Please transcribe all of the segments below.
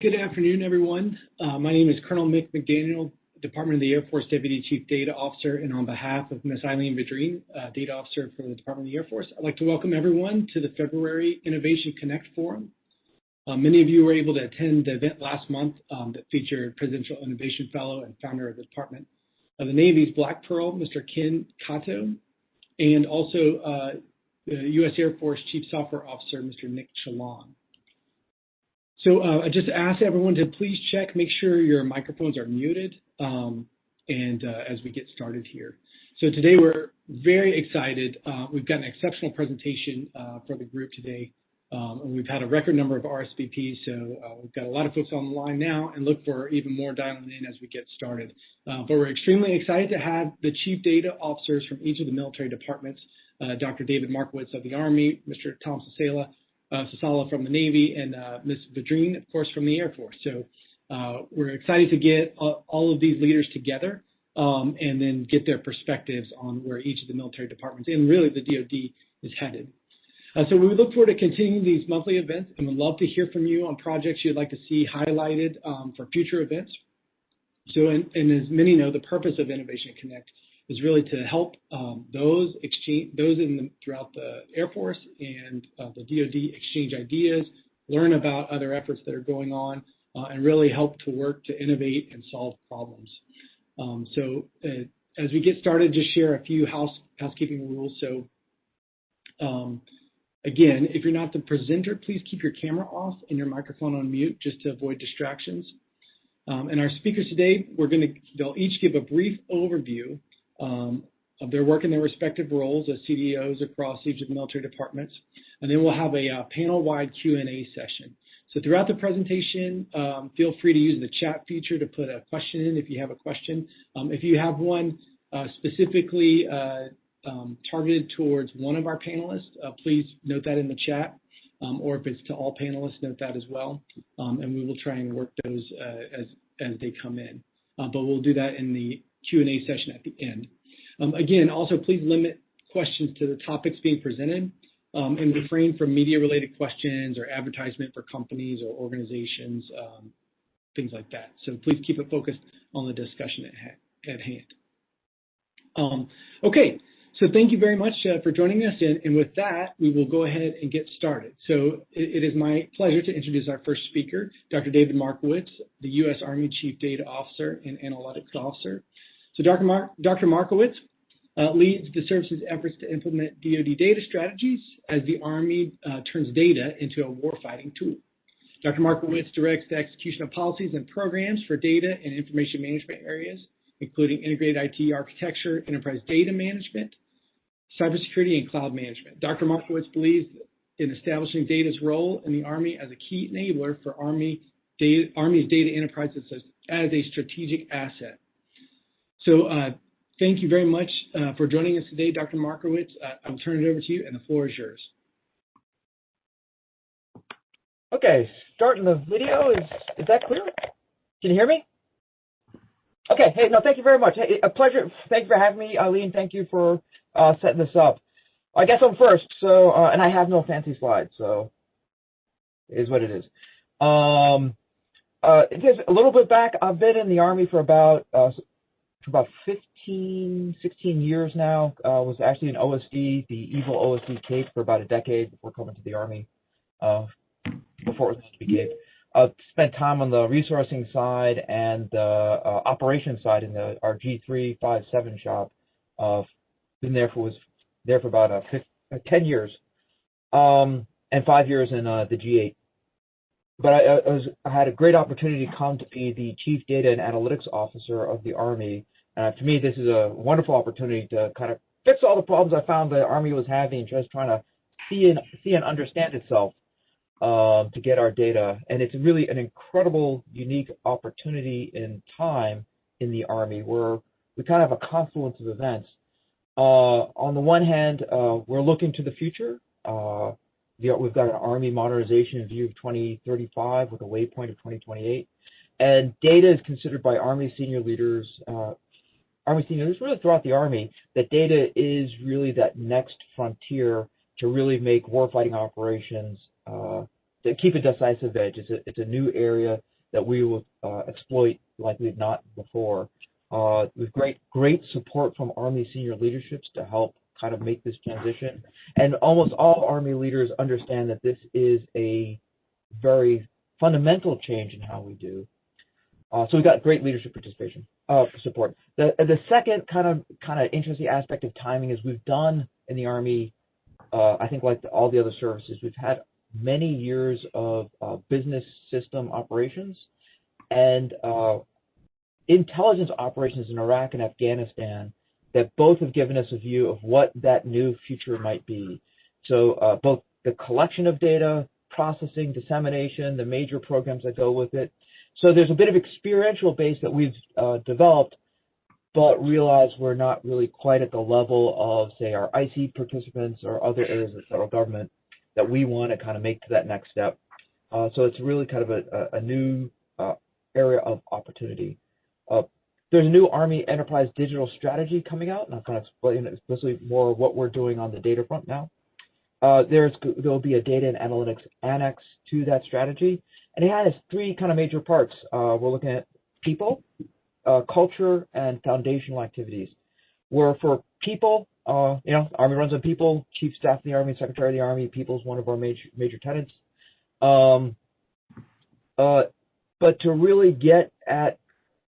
Good afternoon, everyone. My name is Colonel Mick McDaniel, Department of the Air Force Deputy Chief Data Officer, and on behalf of Ms. Eileen Vidrine, Data Officer for the Department of the Air Force, I'd like to welcome everyone to the February Innovation Connect Forum. Many of you were able to attend the event last month that featured Presidential Innovation Fellow and founder of the Department of the Navy's Black Pearl, Mr. Ken Kato, and also the U.S. Air Force Chief Software Officer, Mr. Nick Chalon. So I just ask everyone to please check, make sure your microphones are muted, as we get started here. So today we're very excited. We've got an exceptional presentation for the group today, and we've had a record number of RSVPs, so we've got a lot of folks on the line now, and look for even more dialing in as we get started. But we're extremely excited to have the Chief Data Officers from each of the military departments, Dr. David Markowitz of the Army, Mr. Tom Sasala from the Navy, and Ms. Vidrine, of course, from the Air Force. So we're excited to get all of these leaders together and then get their perspectives on where each of the military departments and really the DoD is headed. So we look forward to continuing these monthly events and would love to hear from you on projects you'd like to see highlighted for future events. So, and as many know, the purpose of Innovation Connect is really to help those throughout the Air Force and the DoD exchange ideas, learn about other efforts that are going on, and really help to work to innovate and solve problems. As we get started, just share a few housekeeping rules. So again, if you're not the presenter, please keep your camera off and your microphone on mute just to avoid distractions. And our speakers today, they'll each give a brief overview of their work in their respective roles as CDOs across each of the military departments. And then we'll have a panel-wide Q&A session. So throughout the presentation, feel free to use the chat feature to put a question in if you have a question. If you have one specifically targeted towards one of our panelists, please note that in the chat. Or if it's to all panelists, note that as well. And we will try and work those as they come in. But we'll do that in the Q&A session at the end. Again, also please limit questions to the topics being presented and refrain from media-related questions or advertisement for companies or organizations, things like that. So please keep it focused on the discussion at hand. Okay, so thank you very much for joining us, and with that, we will go ahead and get started. So it is my pleasure to introduce our first speaker, Dr. David Markowitz, the U.S. Army Chief Data Officer and Analytics Officer. So Dr. Markowitz leads the service's efforts to implement DoD data strategies as the Army turns data into a warfighting tool. Dr. Markowitz directs the execution of policies and programs for data and information management areas, including integrated IT architecture, enterprise data management, cybersecurity, and cloud management. Dr. Markowitz believes in establishing data's role in the Army as a key enabler for Army's data enterprises as a strategic asset. So thank you very much for joining us today, Dr. Markowitz. I'll turn it over to you, and the floor is yours. Okay, starting the video. Is that clear? Can you hear me? Okay, hey, no, thank you very much. Hey, a pleasure. Thank you for having me, Eileen. Thank you for setting this up. I guess I'm first, so, and I have no fancy slides, so it is what it is. Just a little bit back, I've been in the Army for about 15, 16 years now. Was actually an OSD, the evil OSD Cape, for about a decade before coming to the Army, before it was known to be Cape. Spent time on the resourcing side and the operations side in our G357 shop. Been there for about 10 years, and 5 years in the G8. But I had a great opportunity to come to be the Chief Data and Analytics Officer of the Army. To me, this is a wonderful opportunity to kind of fix all the problems I found the Army was having, just trying to see and understand itself to get our data. And it's really an incredible, unique opportunity in time in the Army where we kind of have a confluence of events. On the one hand, we're looking to the future. We've got an Army modernization view of 2035 with a waypoint of 2028. And data is considered by Army senior leaders really throughout the Army, that data is really that next frontier to really make warfighting operations, to keep a decisive edge. It's a new area that we will exploit like we've not before. With great support from Army senior leaderships to help kind of make this transition. And almost all Army leaders understand that this is a very fundamental change in how we do. So we got great leadership participation, support. The second kind of interesting aspect of timing is we've done in the Army, I think like all the other services, we've had many years of business system operations and intelligence operations in Iraq and Afghanistan that both have given us a view of what that new future might be. So both the collection of data, processing, dissemination, the major programs that go with it. So there's a bit of experiential base that we've developed, but realize we're not really quite at the level of, say, our IC participants or other areas of the federal government that we want to kind of make to that next step. So it's really kind of a new area of opportunity. There's a new Army Enterprise Digital Strategy coming out, and I'm going to explain explicitly more of what we're doing on the data front now. There will be a data and analytics annex to that strategy, and it has three kind of major parts. We're looking at people, culture, and foundational activities. Where for people, Army runs on people, Chief Staff of the Army, Secretary of the Army, people is one of our major tenets. But to really get at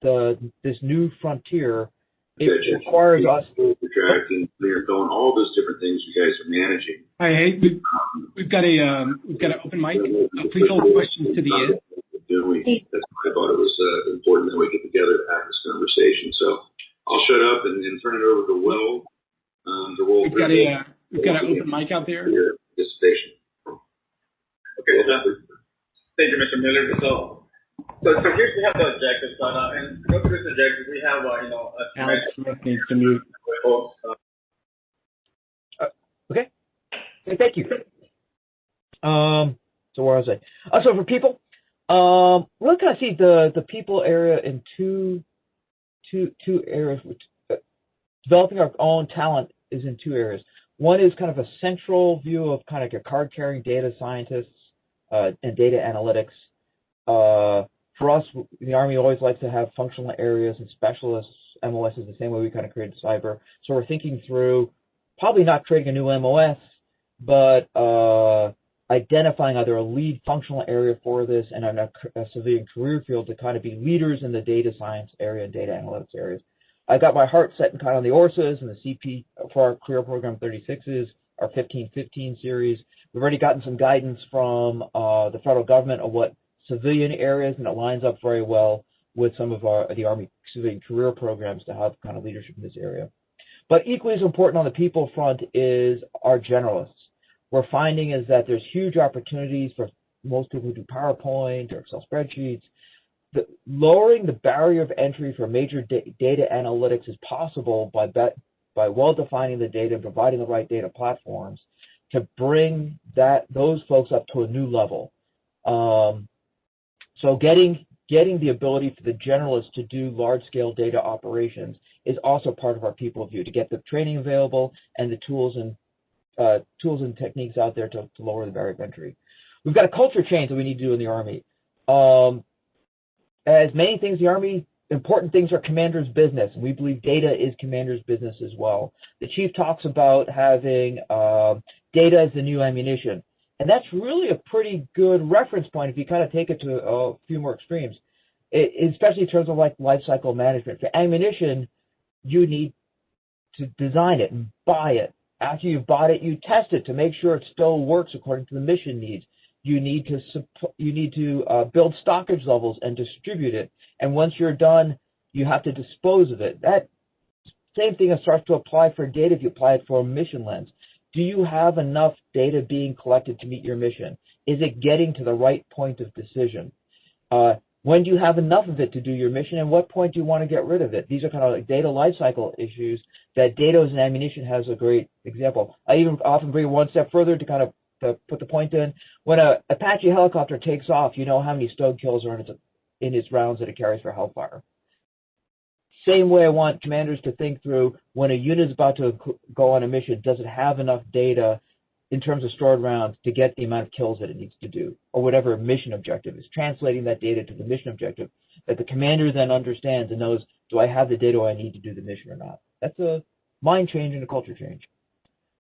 this new frontier, it requires us to tracking, clear going, all those different things you guys are managing. Hi, hey, we've got an open mic. Please hold questions to the end. That's why I thought it was important that we get together to have this conversation. So I'll shut up and turn it over to Will. We've got an open mic out there. Participation. Okay, thank you, Mr. Miller. So here we have the objectives, and go through this objective. We have, Alex Smith needs to mute. Okay. Thank you. So where was I? So for people, we're going to see the people area in two areas. Developing our own talent is in two areas. One is kind of a central view of kind of your card-carrying data scientists and data analytics. For us, the Army always likes to have functional areas and specialists. MOS is the same way we kind of created cyber. So we're thinking through probably not creating a new MOS, but identifying either a lead functional area for this and a civilian career field to kind of be leaders in the data science area and data analytics areas. I got my heart set in kind of on the ORSAs and the CP for our career program 36s, our 1515 series. We've already gotten some guidance from the federal government of what civilian areas, and it lines up very well with some of the Army civilian career programs to have kind of leadership in this area. But equally as important on the people front is our generalists. We're finding is that there's huge opportunities for most people who do PowerPoint or Excel spreadsheets. Lowering the barrier of entry for major data analytics is possible by well-defining the data and providing the right data platforms to bring those folks up to a new level. So getting the ability for the generalists to do large-scale data operations is also part of our people view, to get the training available and the tools and techniques out there to lower the barrier of entry. We've got a culture change that we need to do in the Army. As many things in the Army, important things are commander's business, and we believe data is commander's business as well. The chief talks about having data as the new ammunition. And that's really a pretty good reference point if you kind of take it to a few more extremes, especially in terms of like life cycle management. For ammunition, you need to design it and buy it. After you've bought it, you test it to make sure it still works according to the mission needs. You need to build stockage levels and distribute it. And once you're done, you have to dispose of it. That same thing starts to apply for data if you apply it for a mission lens. Do you have enough data being collected to meet your mission? Is it getting to the right point of decision? When do you have enough of it to do your mission, and what point do you want to get rid of it? These are kind of like data lifecycle issues that data as an ammunition has a great example. I even often bring it one step further to kind of put the point in. When a Apache helicopter takes off, you know how many stowed kills are in its rounds that it carries for Hellfire. Same way I want commanders to think through when a unit is about to go on a mission, does it have enough data in terms of stored rounds to get the amount of kills that it needs to do, or whatever mission objective is, translating that data to the mission objective that the commander then understands and knows, do I have the data I need to do the mission or not? That's a mind change and a culture change.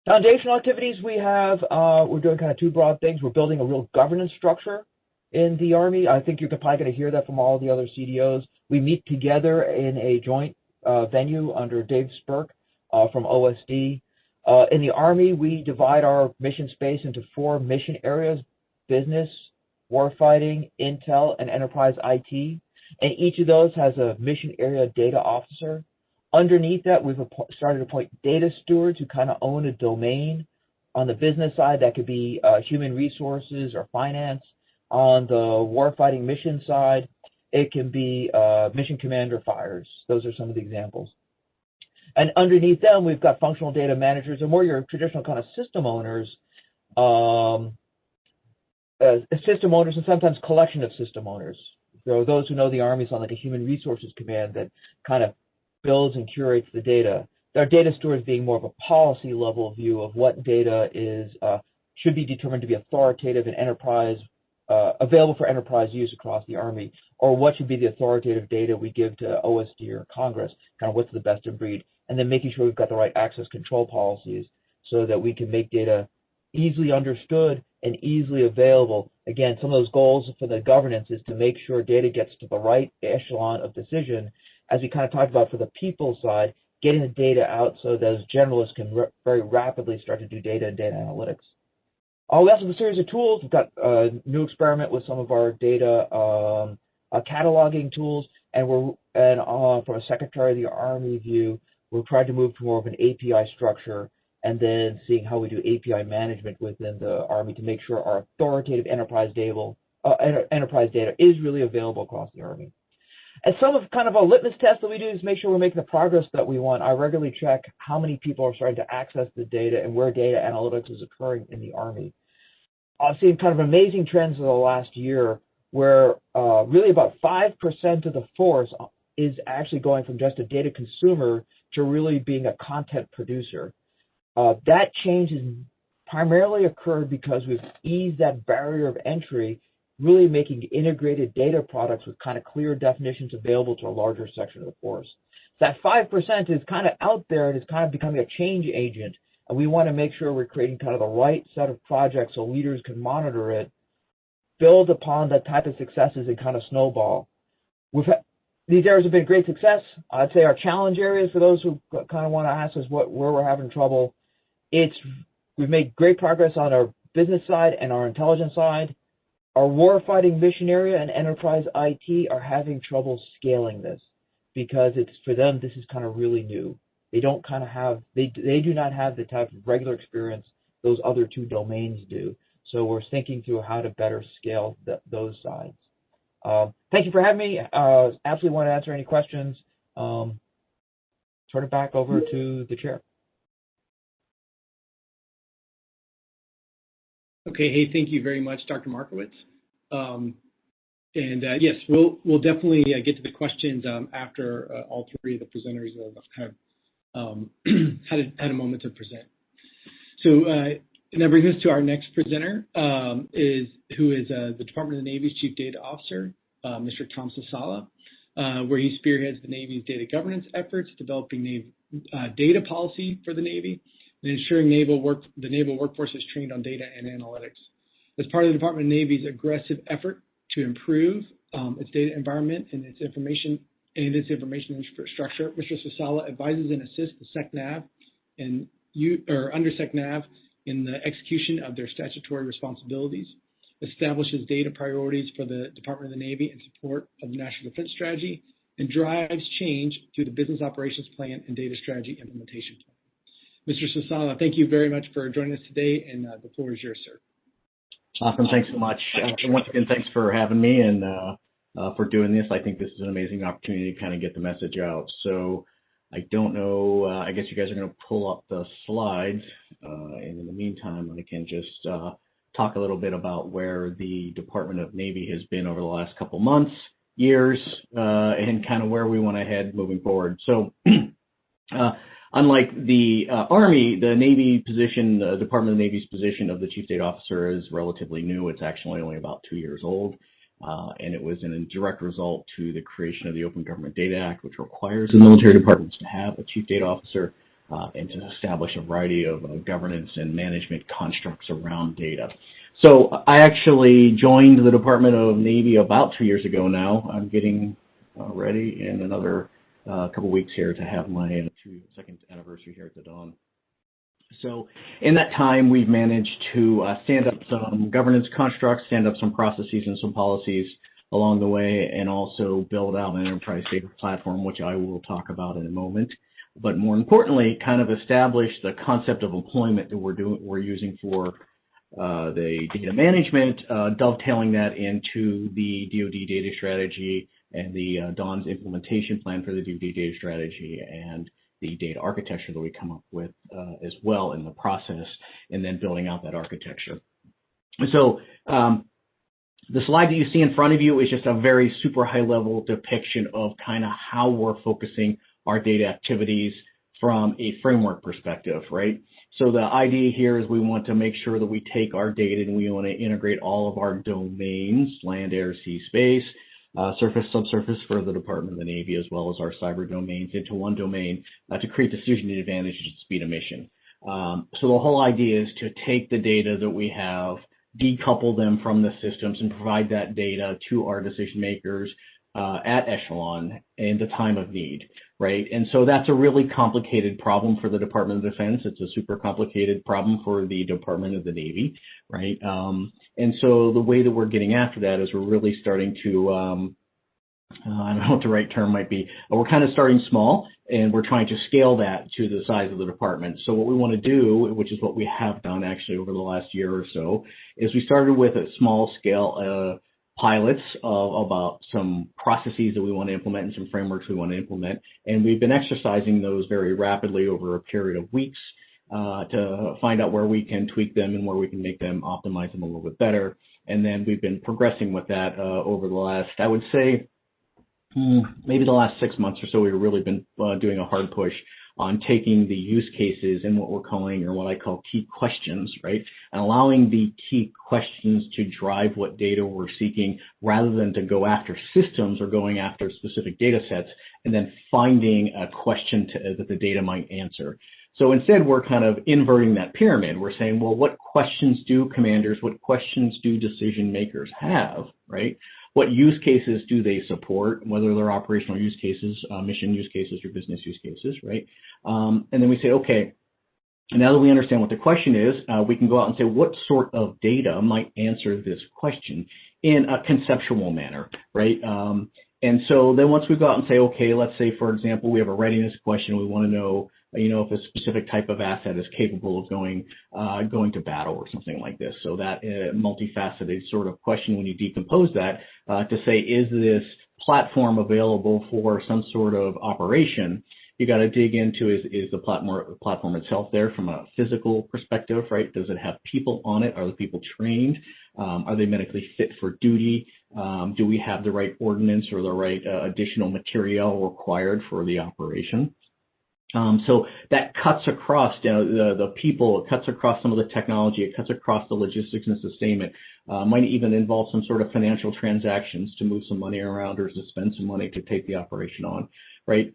Foundational activities we have, we're doing kind of two broad things. We're building a real governance structure in the Army. I think you're probably going to hear that from all the other CDOs. We meet together in a joint venue under Dave Spurk from OSD. In the Army, we divide our mission space into 4 mission areas: business, warfighting, intel, and enterprise IT. And each of those has a mission area data officer. Underneath that, we've started to appoint data stewards who kind of own a domain. On the business side, that could be human resources or finance. On the warfighting mission side, it can be mission commander fires. Those are some of the examples. And underneath them, we've got functional data managers, or more your traditional kind of system owners, and sometimes collection of system owners. So those who know the Army is on like a human resources command that kind of builds and curates the data. Our data stewards being more of a policy level view of what data is should be determined to be authoritative and enterprise available for enterprise use across the Army, or what should be the authoritative data we give to OSD or Congress, kind of what's the best in breed, and then making sure we've got the right access control policies so that we can make data easily understood and easily available. Again, some of those goals for the governance is to make sure data gets to the right echelon of decision, as we kind of talked about for the people side, getting the data out so those generalists can very rapidly start to do data and data analytics. We also have a series of tools. We've got a new experiment with some of our data cataloging tools, and from a Secretary of the Army view, we're trying to move to more of an API structure, and then seeing how we do API management within the Army to make sure our authoritative enterprise data is really available across the Army. And some of kind of a litmus test that we do is make sure we're making the progress that we want. I regularly check how many people are starting to access the data and where data analytics is occurring in the Army. I've seen kind of amazing trends in the last year where really about 5% of the force is actually going from just a data consumer to really being a content producer. That change has primarily occurred because we've eased that barrier of entry, really making integrated data products with kind of clear definitions available to a larger section of the force. That 5% is kind of out there and is kind of becoming a change agent, and we want to make sure we're creating kind of the right set of projects so leaders can monitor it, build upon that type of successes, and kind of snowball. These areas have been a great success. I'd say our challenge areas, for those who kind of want to ask us where we're having trouble, we've made great progress on our business side and our intelligence side. Our warfighting mission area and enterprise IT are having trouble scaling this because for them, this is kind of really new. They don't kind of have, they do not have the type of regular experience those other two domains do. So we're thinking through how to better scale those sides. Thank you for having me. Absolutely want to answer any questions. Turn it back over to the chair. Okay, hey, thank you very much, Dr. Markowitz. Yes, we'll definitely get to the questions after all three of the presenters have kind of had a moment to present. So, and that brings us to our next presenter, who is the Department of the Navy's Chief Data Officer, Mr. Tom Sasala, where he spearheads the Navy's data governance efforts, developing data policy for the Navy, and ensuring the naval workforce is trained on data and analytics. As part of the Department of the Navy's aggressive effort to improve its data environment and its information infrastructure, Mr. Sasala advises and assists the SecNav and under SecNav in the execution of their statutory responsibilities, establishes data priorities for the Department of the Navy in support of the National Defense Strategy, and drives change through the Business Operations Plan and Data Strategy Implementation Plan. Mr. Sasala, thank you very much for joining us today, and the floor is yours, sir. Awesome. Thanks so much. Once again, thanks for having me and for doing this. I think this is an amazing opportunity to kind of get the message out. So I don't know, I guess you guys are going to pull up the slides. And in the meantime, I can just talk a little bit about where the Department of Navy has been over the last couple months, years, and kind of where we want to head moving forward. So unlike the Army, the Navy position, the Department of the Navy's position of the Chief Data Officer is relatively new. It's actually only about 2 years old. And it was in a direct result to the creation of the Open Government Data Act, which requires the military departments to have a Chief Data Officer and to establish a variety of governance and management constructs around data. So I actually joined the Department of Navy about 2 years ago now. I'm getting ready in another couple weeks here to have my second anniversary here at the Dawn. So in that time, we've managed to stand up some governance constructs, stand up some processes and some policies along the way, and also build out an enterprise data platform, which I will talk about in a moment. But more importantly, kind of establish the concept of employment that we're using for the data management, dovetailing that into the DoD data strategy and the Dawn's implementation plan for the DoD data strategy and the data architecture that we come up with as well in the process, and then building out that architecture. So the slide that you see in front of you is just a very super high level depiction of kind of how we're focusing our data activities from a framework perspective, right? So the idea here is we want to make sure that we take our data and we want to integrate all of our domains, land, air, sea, space, surface, subsurface for the Department of the Navy, as well as our cyber domains into one domain to create decision advantages at speed of mission. So the whole idea is to take the data that we have, decouple them from the systems, and provide that data to our decision makers at echelon in the time of need, right? And so that's a really complicated problem for the Department of Defense. It's a super complicated problem for the Department of the Navy, right? And so the way that we're getting after that is we're really starting to, I don't know what the right term might be, but we're kind of starting small, and we're trying to scale that to the size of the department. So what we want to do, which is what we have done actually over the last year or so, is we started with a small scale pilots about some processes that we want to implement and some frameworks we want to implement. And we've been exercising those very rapidly over a period of weeks to find out where we can tweak them and where we can make them, optimize them a little bit better. And then we've been progressing with that over the last, I would say, maybe the last 6 months or so. We've really been doing a hard push on taking the use cases and what we're calling, or what I call, key questions, right? And allowing the key questions to drive what data we're seeking, rather than to go after systems or going after specific data sets and then finding a question that the data might answer. So instead, we're kind of inverting that pyramid. We're saying, well, what questions do commanders, what questions do decision makers have, right? What use cases do they support, whether they're operational use cases, mission use cases, or business use cases, right? And then we say, okay, now that we understand what the question is, we can go out and say, what sort of data might answer this question in a conceptual manner, right? And so then once we go out and say, okay, let's say, for example, we have a readiness question. We want to know, if a specific type of asset is capable of going to battle or something like this. So that multifaceted sort of question, when you decompose that to say, is this platform available for some sort of operation? You got to dig into, is the platform itself there from a physical perspective, right? Does it have people on it? Are the people trained? Are they medically fit for duty? Do we have the right ordnance or the right additional material required for the operation? So that cuts across the people, it cuts across some of the technology, it cuts across the logistics and sustainment, might even involve some sort of financial transactions to move some money around or to spend some money to take the operation on, right?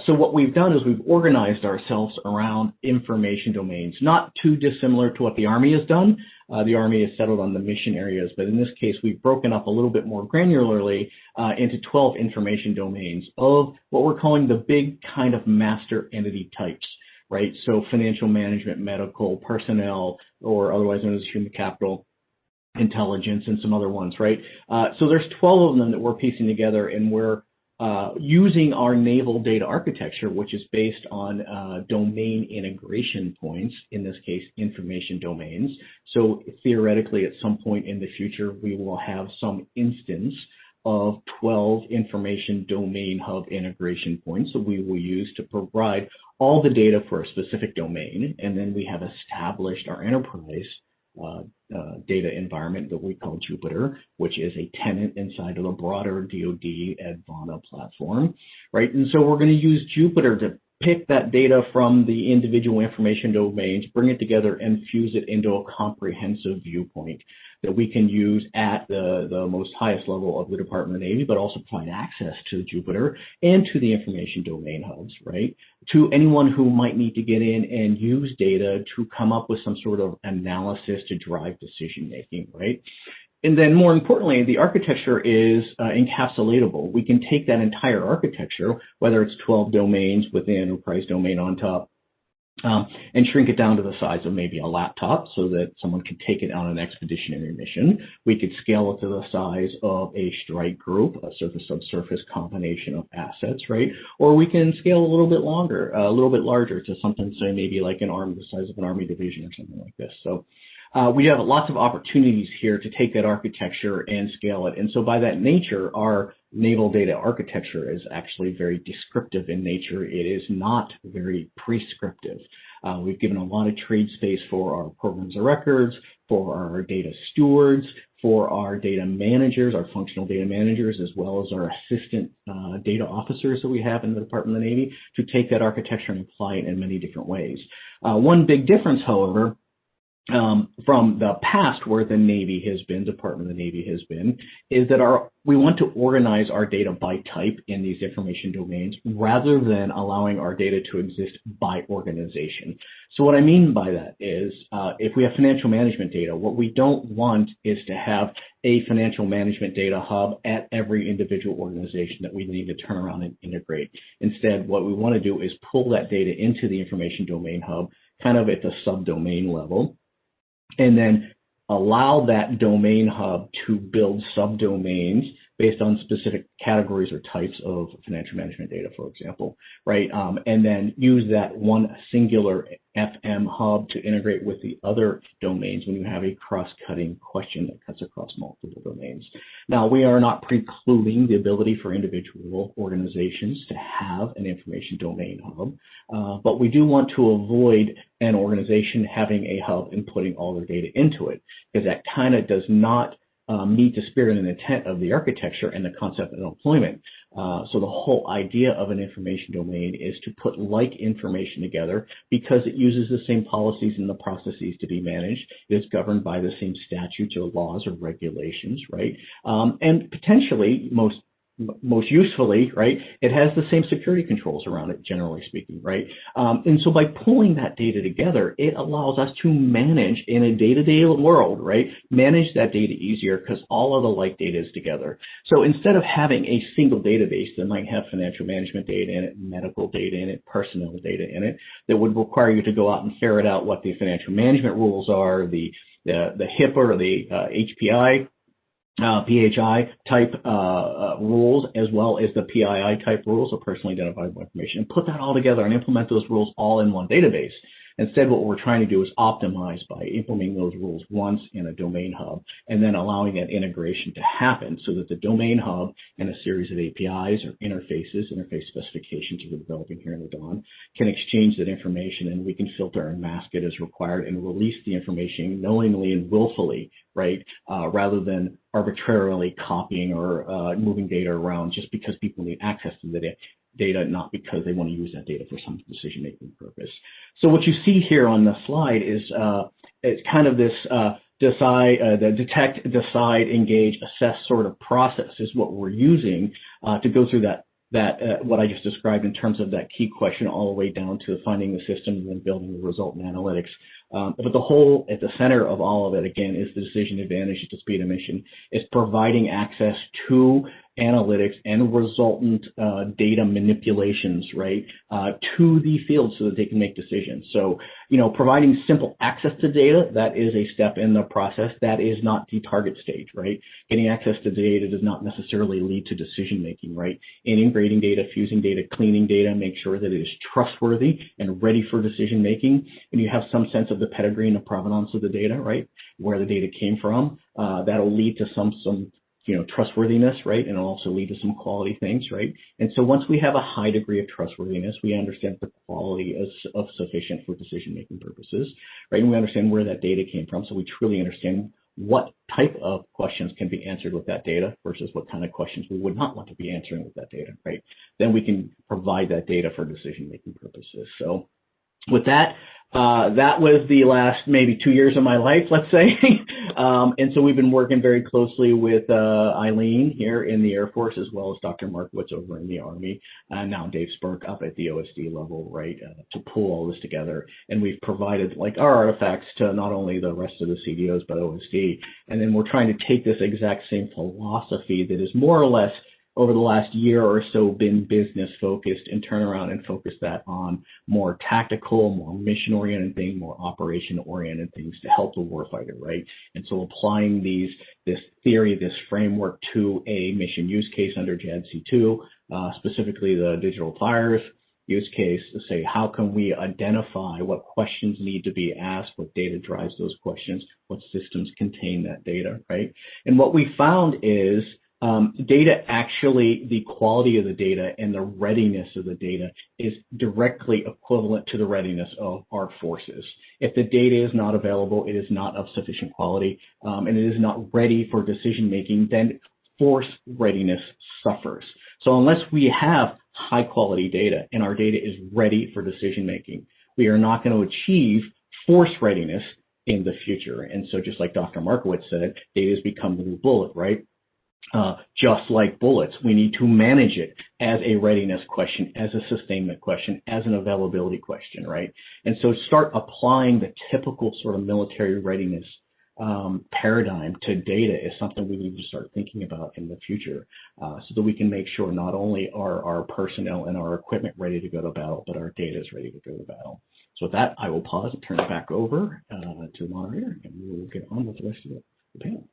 So what we've done is we've organized ourselves around information domains, not too dissimilar to what the Army has done. The Army has settled on the mission areas, but in this case, we've broken up a little bit more granularly into 12 information domains of what we're calling the big kind of master entity types, right? So financial management, medical, personnel, or otherwise known as human capital, intelligence, and some other ones, right? So there's 12 of them that we're piecing together, and we're using our naval data architecture, which is based on domain integration points, in this case, information domains. So theoretically, at some point in the future, we will have some instance of 12 information domain hub integration points that we will use to provide all the data for a specific domain. And then we have established our enterprise data environment that we call Jupiter, which is a tenant inside of the broader DoD Advana platform, right? And so we're going to use Jupiter to pick that data from the individual information domains, bring it together, and fuse it into a comprehensive viewpoint that we can use at the most highest level of the Department of the Navy, but also provide access to Jupyter and to the information domain hubs, right? To anyone who might need to get in and use data to come up with some sort of analysis to drive decision making, right? And then more importantly, the architecture is encapsulatable. We can take that entire architecture, whether it's 12 domains with the enterprise domain on top, and shrink it down to the size of maybe a laptop so that someone could take it on an expeditionary mission. We could scale it to the size of a strike group, a surface-subsurface combination of assets, right? Or we can scale a little bit larger to something, say, maybe like an army, the size of an army division or something like this. So we have lots of opportunities here to take that architecture and scale it. And so by that nature, our naval data architecture is actually very descriptive in nature. It is not very prescriptive. We've given a lot of trade space for our programs of records, for our data stewards, for our data managers, our functional data managers, as well as our assistant data officers that we have in the Department of the Navy, to take that architecture and apply it in many different ways. One big difference, however, from the past where the Navy has been, Department of the Navy has been, is that we want to organize our data by type in these information domains rather than allowing our data to exist by organization. So what I mean by that is if we have financial management data, what we don't want is to have a financial management data hub at every individual organization that we need to turn around and integrate. Instead, what we want to do is pull that data into the information domain hub, kind of at the subdomain level, and then allow that domain hub to build subdomains based on specific categories or types of financial management data, for example, right? And then use that one singular FM hub to integrate with the other domains when you have a cross-cutting question that cuts across multiple domains. Now, we are not precluding the ability for individual organizations to have an information domain hub, but we do want to avoid an organization having a hub and putting all their data into it, because that kind of does not meet the spirit and intent of the architecture and the concept of deployment. So the whole idea of an information domain is to put like information together because it uses the same policies and the processes to be managed. It is governed by the same statutes or laws or regulations, right? And potentially, most usefully, right, it has the same security controls around it, generally speaking, right? And so by pulling that data together, it allows us to manage in a day-to-day world, right, manage that data easier because all of the like data is together. So instead of having a single database that might have financial management data in it, medical data in it, personnel data in it, that would require you to go out and ferret out what the financial management rules are, the HIPAA or the HPI, PHI type rules, as well as the PII type rules, or personally identifiable information, and put that all together and implement those rules all in one database. Instead, what we're trying to do is optimize by implementing those rules once in a domain hub and then allowing that integration to happen so that the domain hub and a series of APIs or interface specifications we're developing here in the Dawn can exchange that information, and we can filter and mask it as required and release the information knowingly and willfully, right, rather than arbitrarily copying or moving data around just because people need access to the data, not because they want to use that data for some decision-making purpose. So what you see here on the slide is it's kind of this the detect, decide, engage, assess sort of process is what we're using to go through that what I just described in terms of that key question all the way down to finding the system and then building the result in analytics. But the whole, at the center of all of it, again, is the decision advantage at the speed of mission, is providing access to analytics and resultant data manipulations, right, to the field so that they can make decisions. So, providing simple access to data, that is a step in the process. That is not the target stage, right? Getting access to data does not necessarily lead to decision making, right? Integrating data, fusing data, cleaning data, make sure that it is trustworthy and ready for decision making, and you have some sense of the pedigree and the provenance of the data, right? Where the data came from. That'll lead to some trustworthiness, right? And it'll also lead to some quality things, right? And so once we have a high degree of trustworthiness, we understand the quality is sufficient for decision-making purposes, right? And we understand where that data came from, so we truly understand what type of questions can be answered with that data versus what kind of questions we would not want to be answering with that data, right? Then we can provide that data for decision-making purposes. So with that, that was the last maybe 2 years of my life, let's say. And so we've been working very closely with Eileen here in the Air Force, as well as Dr. Markowitz over in the Army, and now Dave Spurk up at the OSD level, right, to pull all this together. And we've provided like our artifacts to not only the rest of the CDOs, but OSD. And then we're trying to take this exact same philosophy that is more or less over the last year or so been business focused and turn around and focus that on more tactical, more mission oriented things, more operation oriented things to help the warfighter, right? And so applying this theory, this framework to a mission use case under JADC2, specifically the digital fires use case, to say how can we identify what questions need to be asked, what data drives those questions, what systems contain that data, right? And what we found is data actually, the quality of the data and the readiness of the data is directly equivalent to the readiness of our forces. If the data is not available, it is not of sufficient quality, and it is not ready for decision making, then force readiness suffers. So unless we have high quality data and our data is ready for decision making, we are not going to achieve force readiness in the future. And so just like Dr. Markowitz said, data has become the new bullet, right? Just like bullets, we need to manage it as a readiness question, as a sustainment question, as an availability question, right? And so start applying the typical sort of military readiness paradigm to data is something we need to start thinking about in the future, so that we can make sure not only are our personnel and our equipment ready to go to battle, but our data is ready to go to battle. So with that, I will pause and turn it back over to the moderator, and we will get on with the rest of the panel.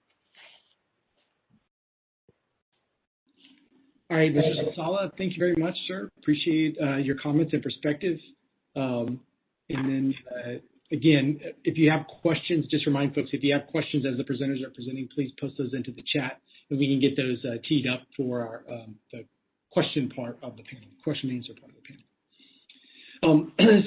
All right, Mr. Sasala, thank you very much, sir. Appreciate your comments and perspective. And then, again, if you have questions, just remind folks, if you have questions as the presenters are presenting, please post those into the chat, and we can get those teed up for our the question part of the panel, question and answer part of the panel.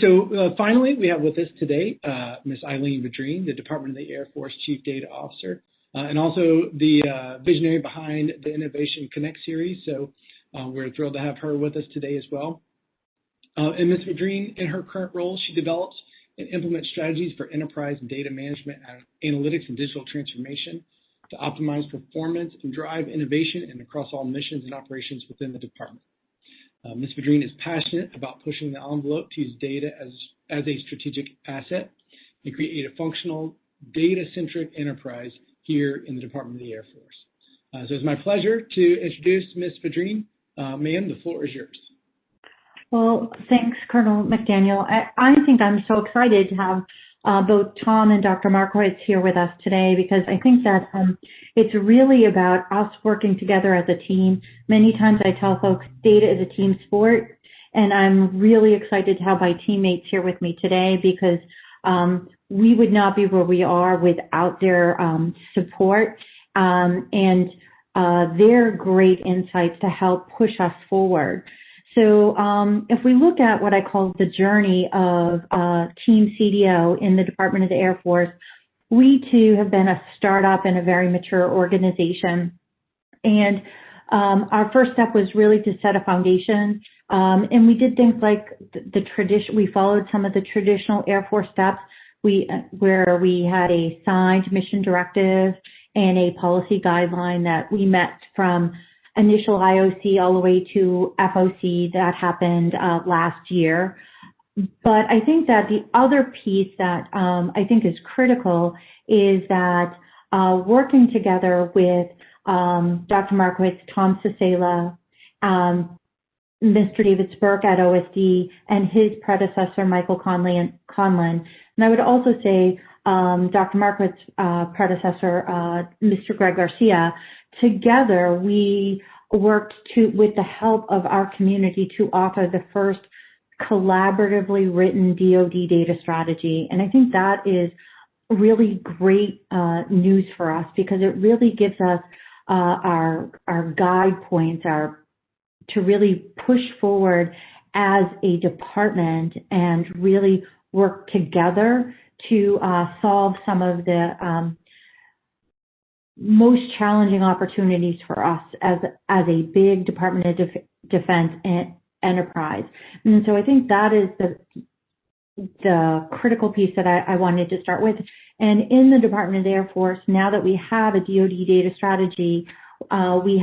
So finally, we have with us today Ms. Eileen Vidrine, the Department of the Air Force Chief Data Officer, and also the visionary behind the Innovation Connect series. So we're thrilled to have her with us today as well. And Ms. Vidrine, in her current role, she develops and implements strategies for enterprise and data management, analytics, and digital transformation to optimize performance and drive innovation and across all missions and operations within the department. Ms. Vidrine is passionate about pushing the envelope to use data as a strategic asset and create a functional, data-centric enterprise here in the Department of the Air Force. So it's my pleasure to introduce Ms. Vidrine. Ma'am, the floor is yours. Well, thanks, Colonel McDaniel. I think I'm so excited to have both Tom and Dr. Markowitz here with us today, because I think that it's really about us working together as a team. Many times I tell folks data is a team sport, and I'm really excited to have my teammates here with me today, because we would not be where we are without their support and their great insights to help push us forward. So if we look at what I call the journey of Team CDO in the Department of the Air Force, we too have been a startup and a very mature organization. And our first step was really to set a foundation. And we did things like the tradition, we followed some of the traditional Air Force steps, where we had a signed mission directive and a policy guideline that we met from initial IOC all the way to FOC that happened last year. But I think that the other piece that I think is critical is that working together with Dr. Markowitz, Tom Sasala, Mr. David Spurk at OSD, and his predecessor, Michael Conlin. And I would also say Dr. Markowitz's predecessor, Mr. Greg Garcia. Together, we worked with the help of our community to author the first collaboratively written DoD data strategy. And I think that is really great news for us, because it really gives us our guide points, to really push forward as a department and really work together to solve some of the most challenging opportunities for us as a big Department of Defense enterprise. And so I think that is the critical piece that I wanted to start with. And in the Department of the Air Force, now that we have a DoD data strategy, we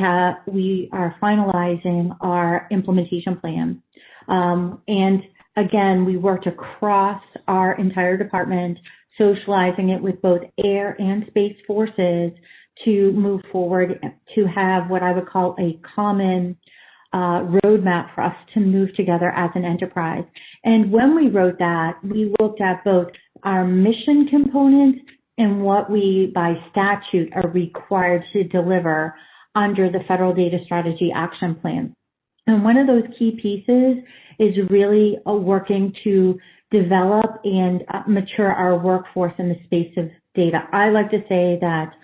are finalizing our implementation plan. And again, we worked across our entire department, socializing it with both air and space forces to move forward to have what I would call a common roadmap for us to move together as an enterprise. And when we wrote that, we looked at both our mission components and what we, by statute, are required to deliver under the Federal Data Strategy Action Plan. And one of those key pieces is really working to develop and mature our workforce in the space of data. I like to say that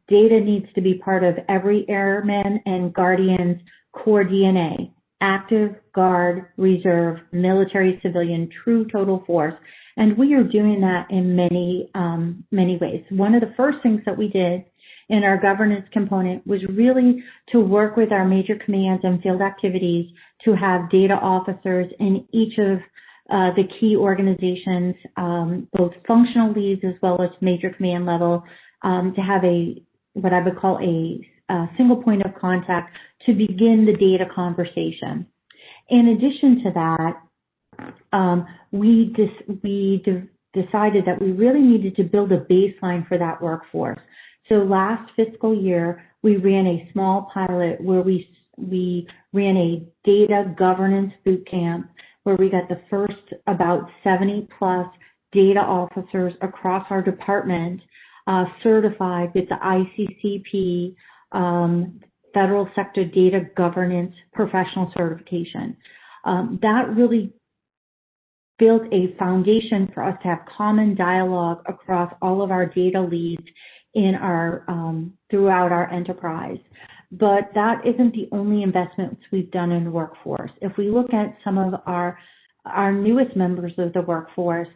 data needs to be part of every airman and guardian's core DNA: active, guard, reserve, military, civilian, true total force. And we are doing that in many ways. One of the first things that we did in our governance component was really to work with our major commands and field activities to have data officers in each of the key organizations, both functional leads as well as major command level, to have what I would call a single point of contact to begin the data conversation. In addition to that, we decided that we really needed to build a baseline for that workforce. So last fiscal year, we ran a small pilot where we ran a data governance boot camp where we got the first about 70 plus data officers across our department certified with the ICCP Federal Sector Data Governance Professional Certification. That really built a foundation for us to have common dialogue across all of our data leads in our throughout our enterprise. But that isn't the only investments we've done in the workforce. If we look at some of our newest members of the workforce,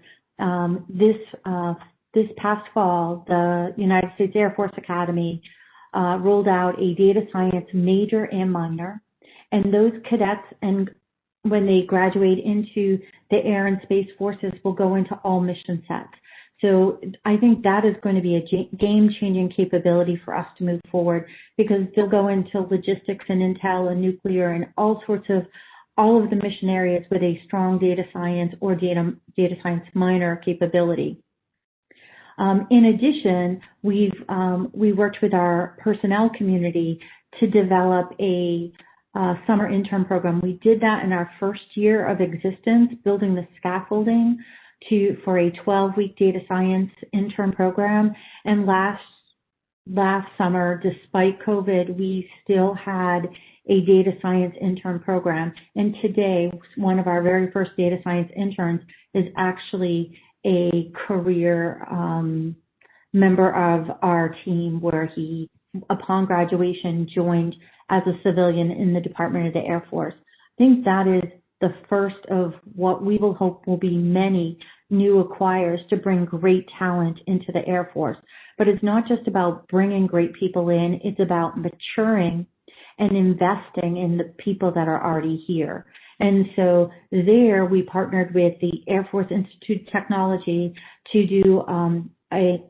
this past fall, the United States Air Force Academy rolled out a data science major and minor, and those cadets, and when they graduate into the Air and Space Forces, will go into all mission sets. So I think that is going to be a game-changing capability for us to move forward, because they'll go into logistics and intel and nuclear and all of the mission areas with a strong data science or data science minor capability. In addition, we worked with our personnel community to develop a summer intern program. We did that in our first year of existence, building the scaffolding for a 12-week data science intern program. And last summer, despite COVID, we still had a data science intern program. And today, one of our very first data science interns is actually a career member of our team, where he, upon graduation, joined as a civilian in the Department of the Air Force. I think that is the first of what we will hope will be many new acquires to bring great talent into the Air Force. But it's not just about bringing great people in, it's about maturing and investing in the people that are already here. And so there we partnered with the Air Force Institute of Technology to do an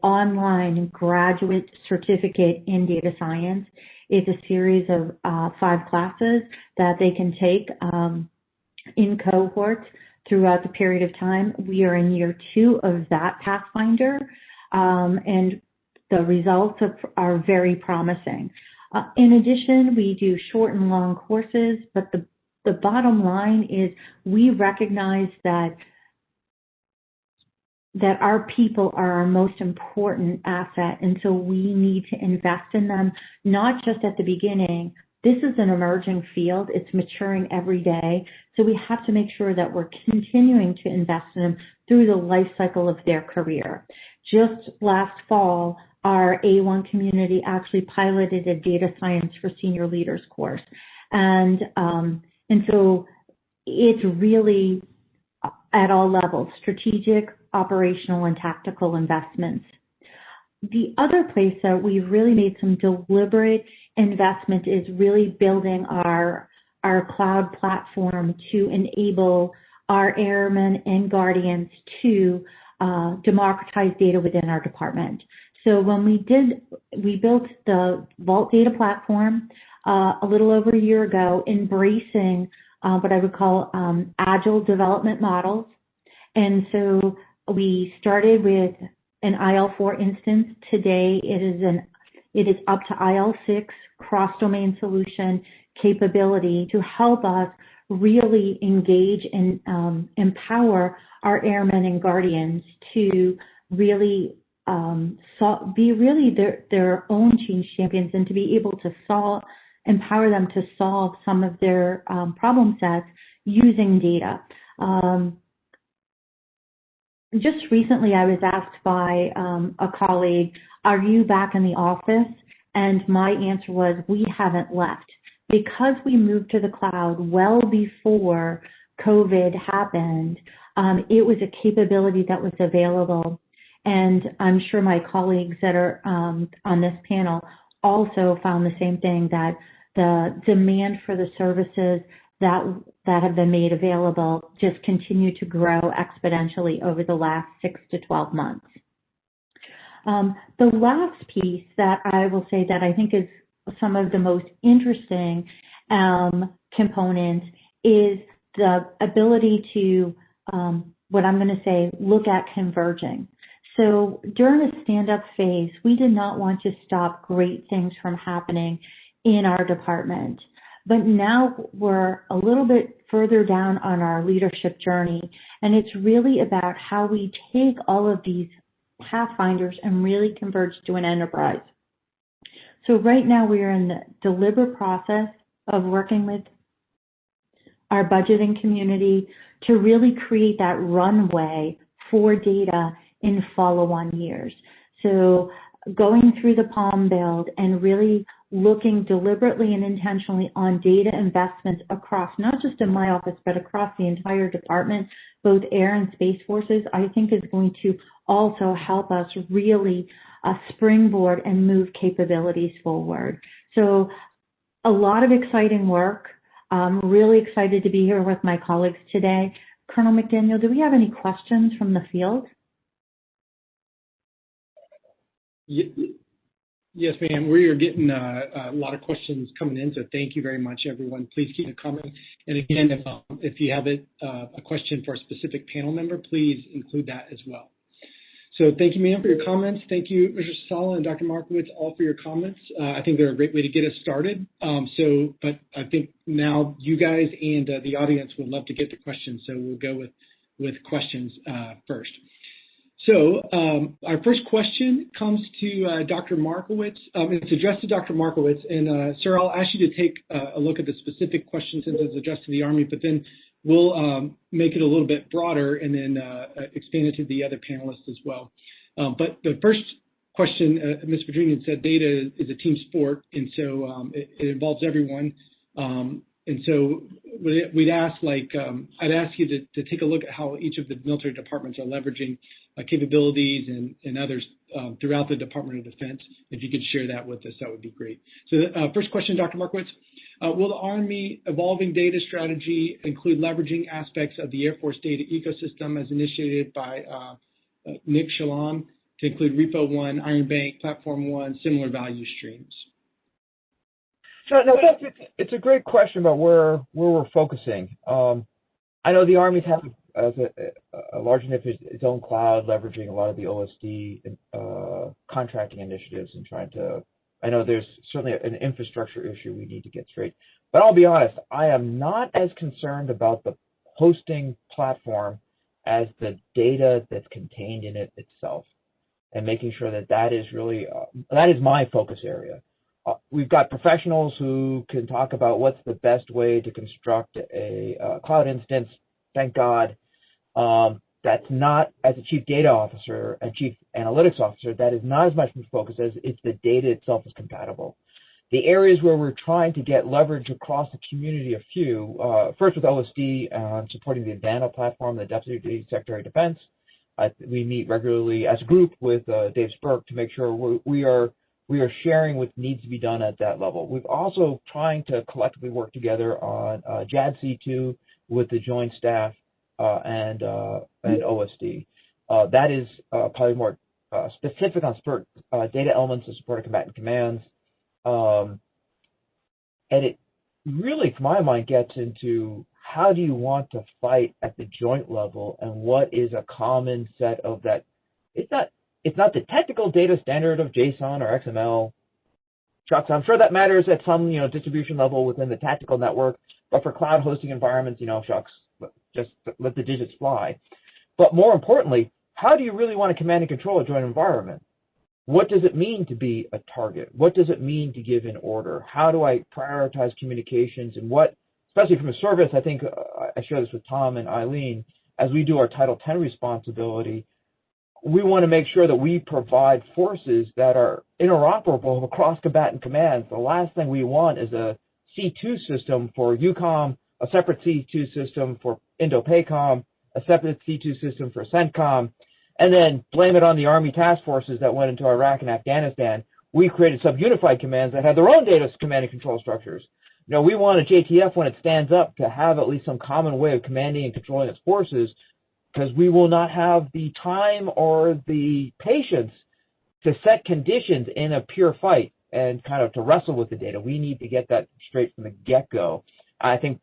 online graduate certificate in data science. It's a series of 5 classes that they can take in cohorts throughout the period of time. We are in year 2 of that Pathfinder, and the results are very promising. In addition, we do short and long courses, but the bottom line is we recognize that our people are our most important asset, and so we need to invest in them, not just at the beginning. This is an emerging field. It's maturing every day, so we have to make sure that we're continuing to invest in them through the life cycle of their career. Just last fall, our A1 community actually piloted a data science for senior leaders course, and so it's really at all levels: strategic, operational, and tactical investments. the other place that we've really made some deliberate investment is really building our cloud platform to enable our airmen and guardians to democratize data within our department. So when we built the Vault data platform a little over a year ago, embracing what I would call agile development models. And so we started with an IL4 instance. Today it is up to IL6 cross-domain solution capability to help us really engage and empower our airmen and guardians to really be really their own change champions, and to be able to empower them to solve some of their problem sets using data. Just recently, I was asked by a colleague, "Are you back in the office?" And my answer was, "We haven't left." Because we moved to the cloud well before COVID happened, it was a capability that was available. And I'm sure my colleagues that are on this panel also found the same thing, that the demand for the services that have been made available just continue to grow exponentially over the last 6 to 12 months. The last piece that I will say that I think is some of the most interesting components is the ability to, what I'm going to say, look at converging. So during the stand-up phase, we did not want to stop great things from happening in our department. But now we're a little bit further down on our leadership journey, and it's really about how we take all of these pathfinders and really converge to an enterprise. So right now we are in the deliberate process of working with our budgeting community to really create that runway for data in follow-on years. So going through the PALM build and really looking deliberately and intentionally on data investments across, not just in my office, but across the entire department, both Air and Space Forces, I think is going to also help us really springboard and move capabilities forward. So a lot of exciting work. I'm really excited to be here with my colleagues today. Colonel McDaniel, do we have any questions from the field? Yes, ma'am. We are getting a lot of questions coming in, so thank you very much, everyone. Please keep it coming. And again, if you have a question for a specific panel member, please include that as well. So thank you, ma'am, for your comments. Thank you, Mr. Sasala and Dr. Markowitz, all for your comments. I think they're a great way to get us started. But I think now you guys and the audience would love to get the questions, so we'll go with questions first. So our first question comes to Dr. Markowitz. It's addressed to Dr. Markowitz, and sir, I'll ask you to take a look at the specific question since it's addressed to the Army, but then we'll make it a little bit broader and then expand it to the other panelists as well. But the first question, Ms. Vidrine said data is a team sport, and so it involves everyone. And so we'd ask, I'd ask you to take a look at how each of the military departments are leveraging capabilities and others throughout the Department of Defense. If you could share that with us, that would be great. So first question, Dr. Markowitz, will the Army evolving data strategy include leveraging aspects of the Air Force data ecosystem as initiated by Nick Shalom to include Repo 1, Iron Bank, Platform 1, similar value streams? Sure, no, it's a great question about where we're focusing. I know the Army's have a large enough its own cloud, leveraging a lot of the OSD contracting initiatives and trying to. I know there's certainly an infrastructure issue we need to get straight. But I'll be honest, I am not as concerned about the hosting platform as the data that's contained in it itself, and making sure that is really that is my focus area. We've got professionals who can talk about what's the best way to construct a cloud instance. Thank God. That's not, as a chief data officer and chief analytics officer, that is not as much my focus as if the data itself is compatible. The areas where we're trying to get leverage across the community, first with OSD, supporting the Advana platform, the Deputy Secretary of Defense, We meet regularly as a group with Dave Spurk to make sure we are sharing what needs to be done at that level. We've also trying to collectively work together on JADC2 with the joint staff and OSD. That is probably more specific on data elements of supported combatant commands. And it really, to my mind, gets into how do you want to fight at the joint level and what is a common set of that. It's not the technical data standard of JSON or XML. Shucks, I'm sure that matters at some distribution level within the tactical network, but for cloud hosting environments, shucks, just let the digits fly. But more importantly, how do you really want to command and control a joint environment? What does it mean to be a target? What does it mean to give an order? How do I prioritize communications? And what, especially from a service, I think I share this with Tom and Eileen, as we do our Title 10 responsibility, we want to make sure that we provide forces that are interoperable across combatant commands. The last thing we want is a C2 system for EUCOM, a separate C2 system for Indo-PACOM, a separate C2 system for CENTCOM, and then blame it on the Army task forces that went into Iraq and Afghanistan. We created sub-unified commands that had their own data command and control structures. We want a JTF when it stands up to have at least some common way of commanding and controlling its forces, because we will not have the time or the patience to set conditions in a pure fight and kind of to wrestle with the data. We need to get that straight from the get-go. I think,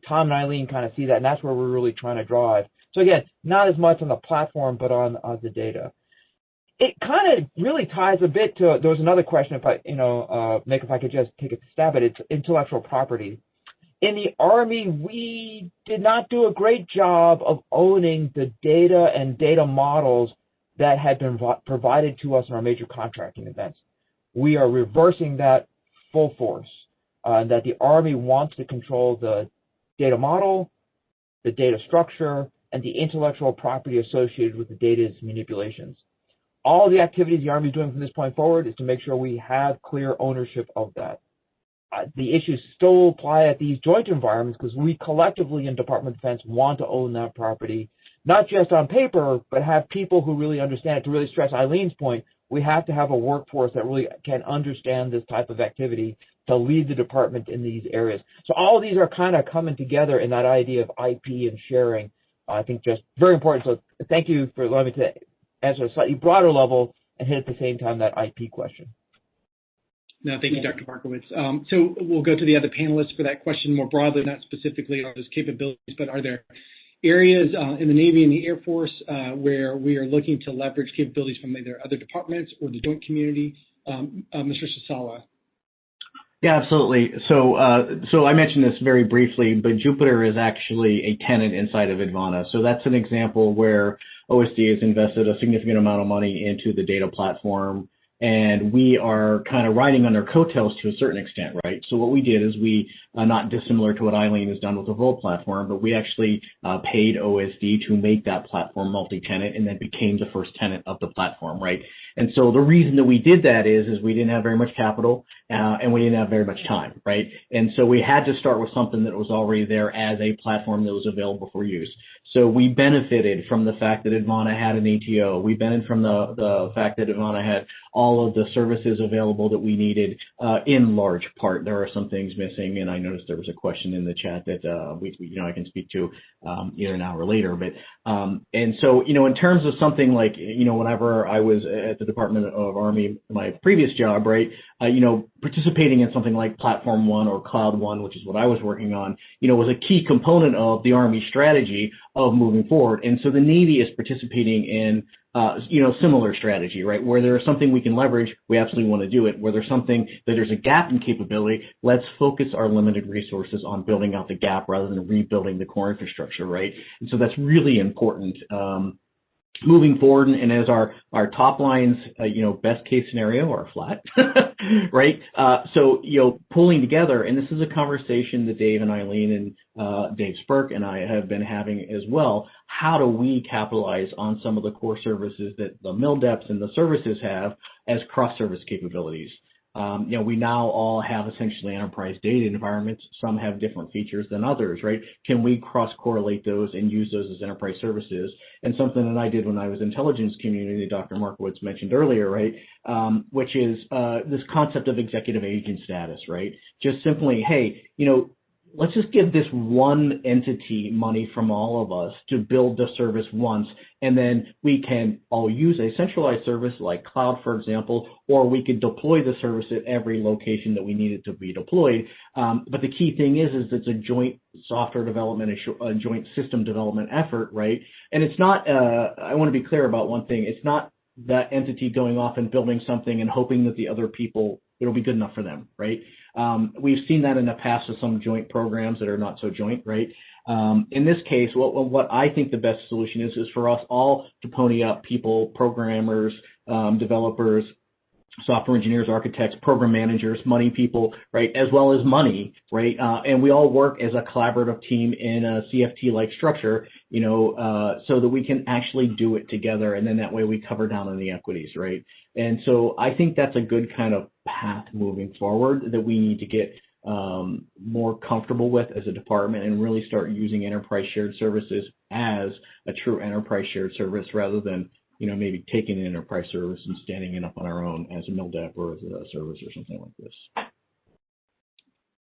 Tom and Eileen kind of see that, and that's where we're really trying to drive. So again, not as much on the platform, but on the data. It kind of really ties a bit to, there was another question, if I could just take a stab at it, it's intellectual property. In the Army, we did not do a great job of owning the data and data models that had been provided to us in our major contracting events. We are reversing that full force, that the Army wants to control the data model, the data structure, and the intellectual property associated with the data's manipulations. All the activities the Army is doing from this point forward is to make sure we have clear ownership of that. The issues still apply at these joint environments because we collectively in Department of Defense want to own that property, not just on paper, but have people who really understand it. To really stress Eileen's point, we have to have a workforce that really can understand this type of activity to lead the department in these areas. So all of these are kind of coming together in that idea of IP and sharing. I think just very important. So thank you for allowing me to answer a slightly broader level and hit at the same time that IP question. No, thank you, Dr. Markowitz. So we'll go to the other panelists for that question more broadly, not specifically on those capabilities, but are there areas in the Navy and the Air Force where we are looking to leverage capabilities from either other departments or the joint community? Mr. Sasala. Yeah, absolutely. So I mentioned this very briefly, but Jupiter is actually a tenant inside of Advana. So that's an example where OSD has invested a significant amount of money into the data platform, and we are kind of riding on their coattails to a certain extent, right? So what we did is we, not dissimilar to what Eileen has done with the Volt platform, but we actually paid OSD to make that platform multi-tenant and then became the first tenant of the platform, right? And so the reason that we did that is we didn't have very much capital and we didn't have very much time, right? And so we had to start with something that was already there as a platform that was available for use. So we benefited from the fact that Advana had an ATO. We benefited from the fact that Advana had all of the services available that we needed in large part. There are some things missing, and I noticed there was a question in the chat that I can speak to either now or later. But and so in terms of something like whenever I was at the Department of Army, my previous job, right, participating in something like Platform One or Cloud One, which is what I was working on, was a key component of the Army strategy of moving forward. And so the Navy is participating in similar strategy, right? Where there's something we can leverage, we absolutely want to do it. Where there's something that there's a gap in capability, let's focus our limited resources on building out the gap rather than rebuilding the core infrastructure, right? And so that's really important. Moving forward, and as our top lines, best case scenario are flat, right? So, pulling together, and this is a conversation that Dave and Eileen and Dave Spurk and I have been having as well. How do we capitalize on some of the core services that the MilDeps and the services have as cross-service capabilities? we now all have essentially enterprise data environments. Some have different features than others, right? Can we cross-correlate those and use those as enterprise services? And something that I did when I was intelligence community, Dr. Markowitz mentioned earlier, right? Which is this concept of executive agent status, right? Just simply, hey, let's just give this one entity money from all of us to build the service once, and then we can all use a centralized service like cloud, for example, or we could deploy the service at every location that we need it to be deployed. But the key thing is it's a joint software development, a joint system development effort, right? And it's not, I want to be clear about one thing, it's not that entity going off and building something and hoping that the other people, it'll be good enough for them, right? We've seen that in the past with some joint programs that are not so joint, right? In this case, what I think the best solution is for us all to pony up people, programmers, developers, software engineers, architects, program managers, money people, right, as well as money, right? And we all work as a collaborative team in a CFT-like structure, so that we can actually do it together, and then that way we cover down on the equities, right? And so I think that's a good kind of path moving forward that we need to get more comfortable with as a department and really start using enterprise shared services as a true enterprise shared service rather than maybe taking an enterprise service and standing it up on our own as a MILDEP or as a service or something like this.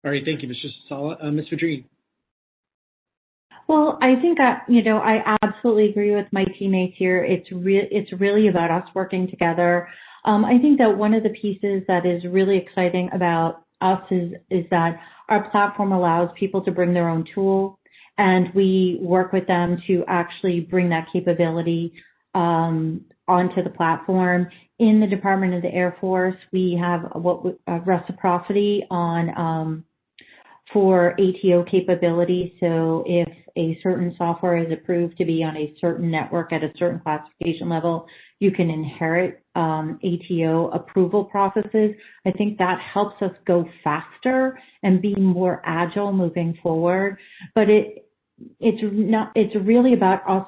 All right, thank you, Mr. Sasala. Ms. Vidrine. Well, I think I absolutely agree with my teammates here. It's really about us working together. I think that one of the pieces that is really exciting about us is that our platform allows people to bring their own tool, and we work with them to actually bring that capability onto the platform. In the Department of the Air Force, we have reciprocity on for ATO capability. So if a certain software is approved to be on a certain network at a certain classification level, you can inherit ATO approval processes. I think that helps us go faster and be more agile moving forward. But it's really about us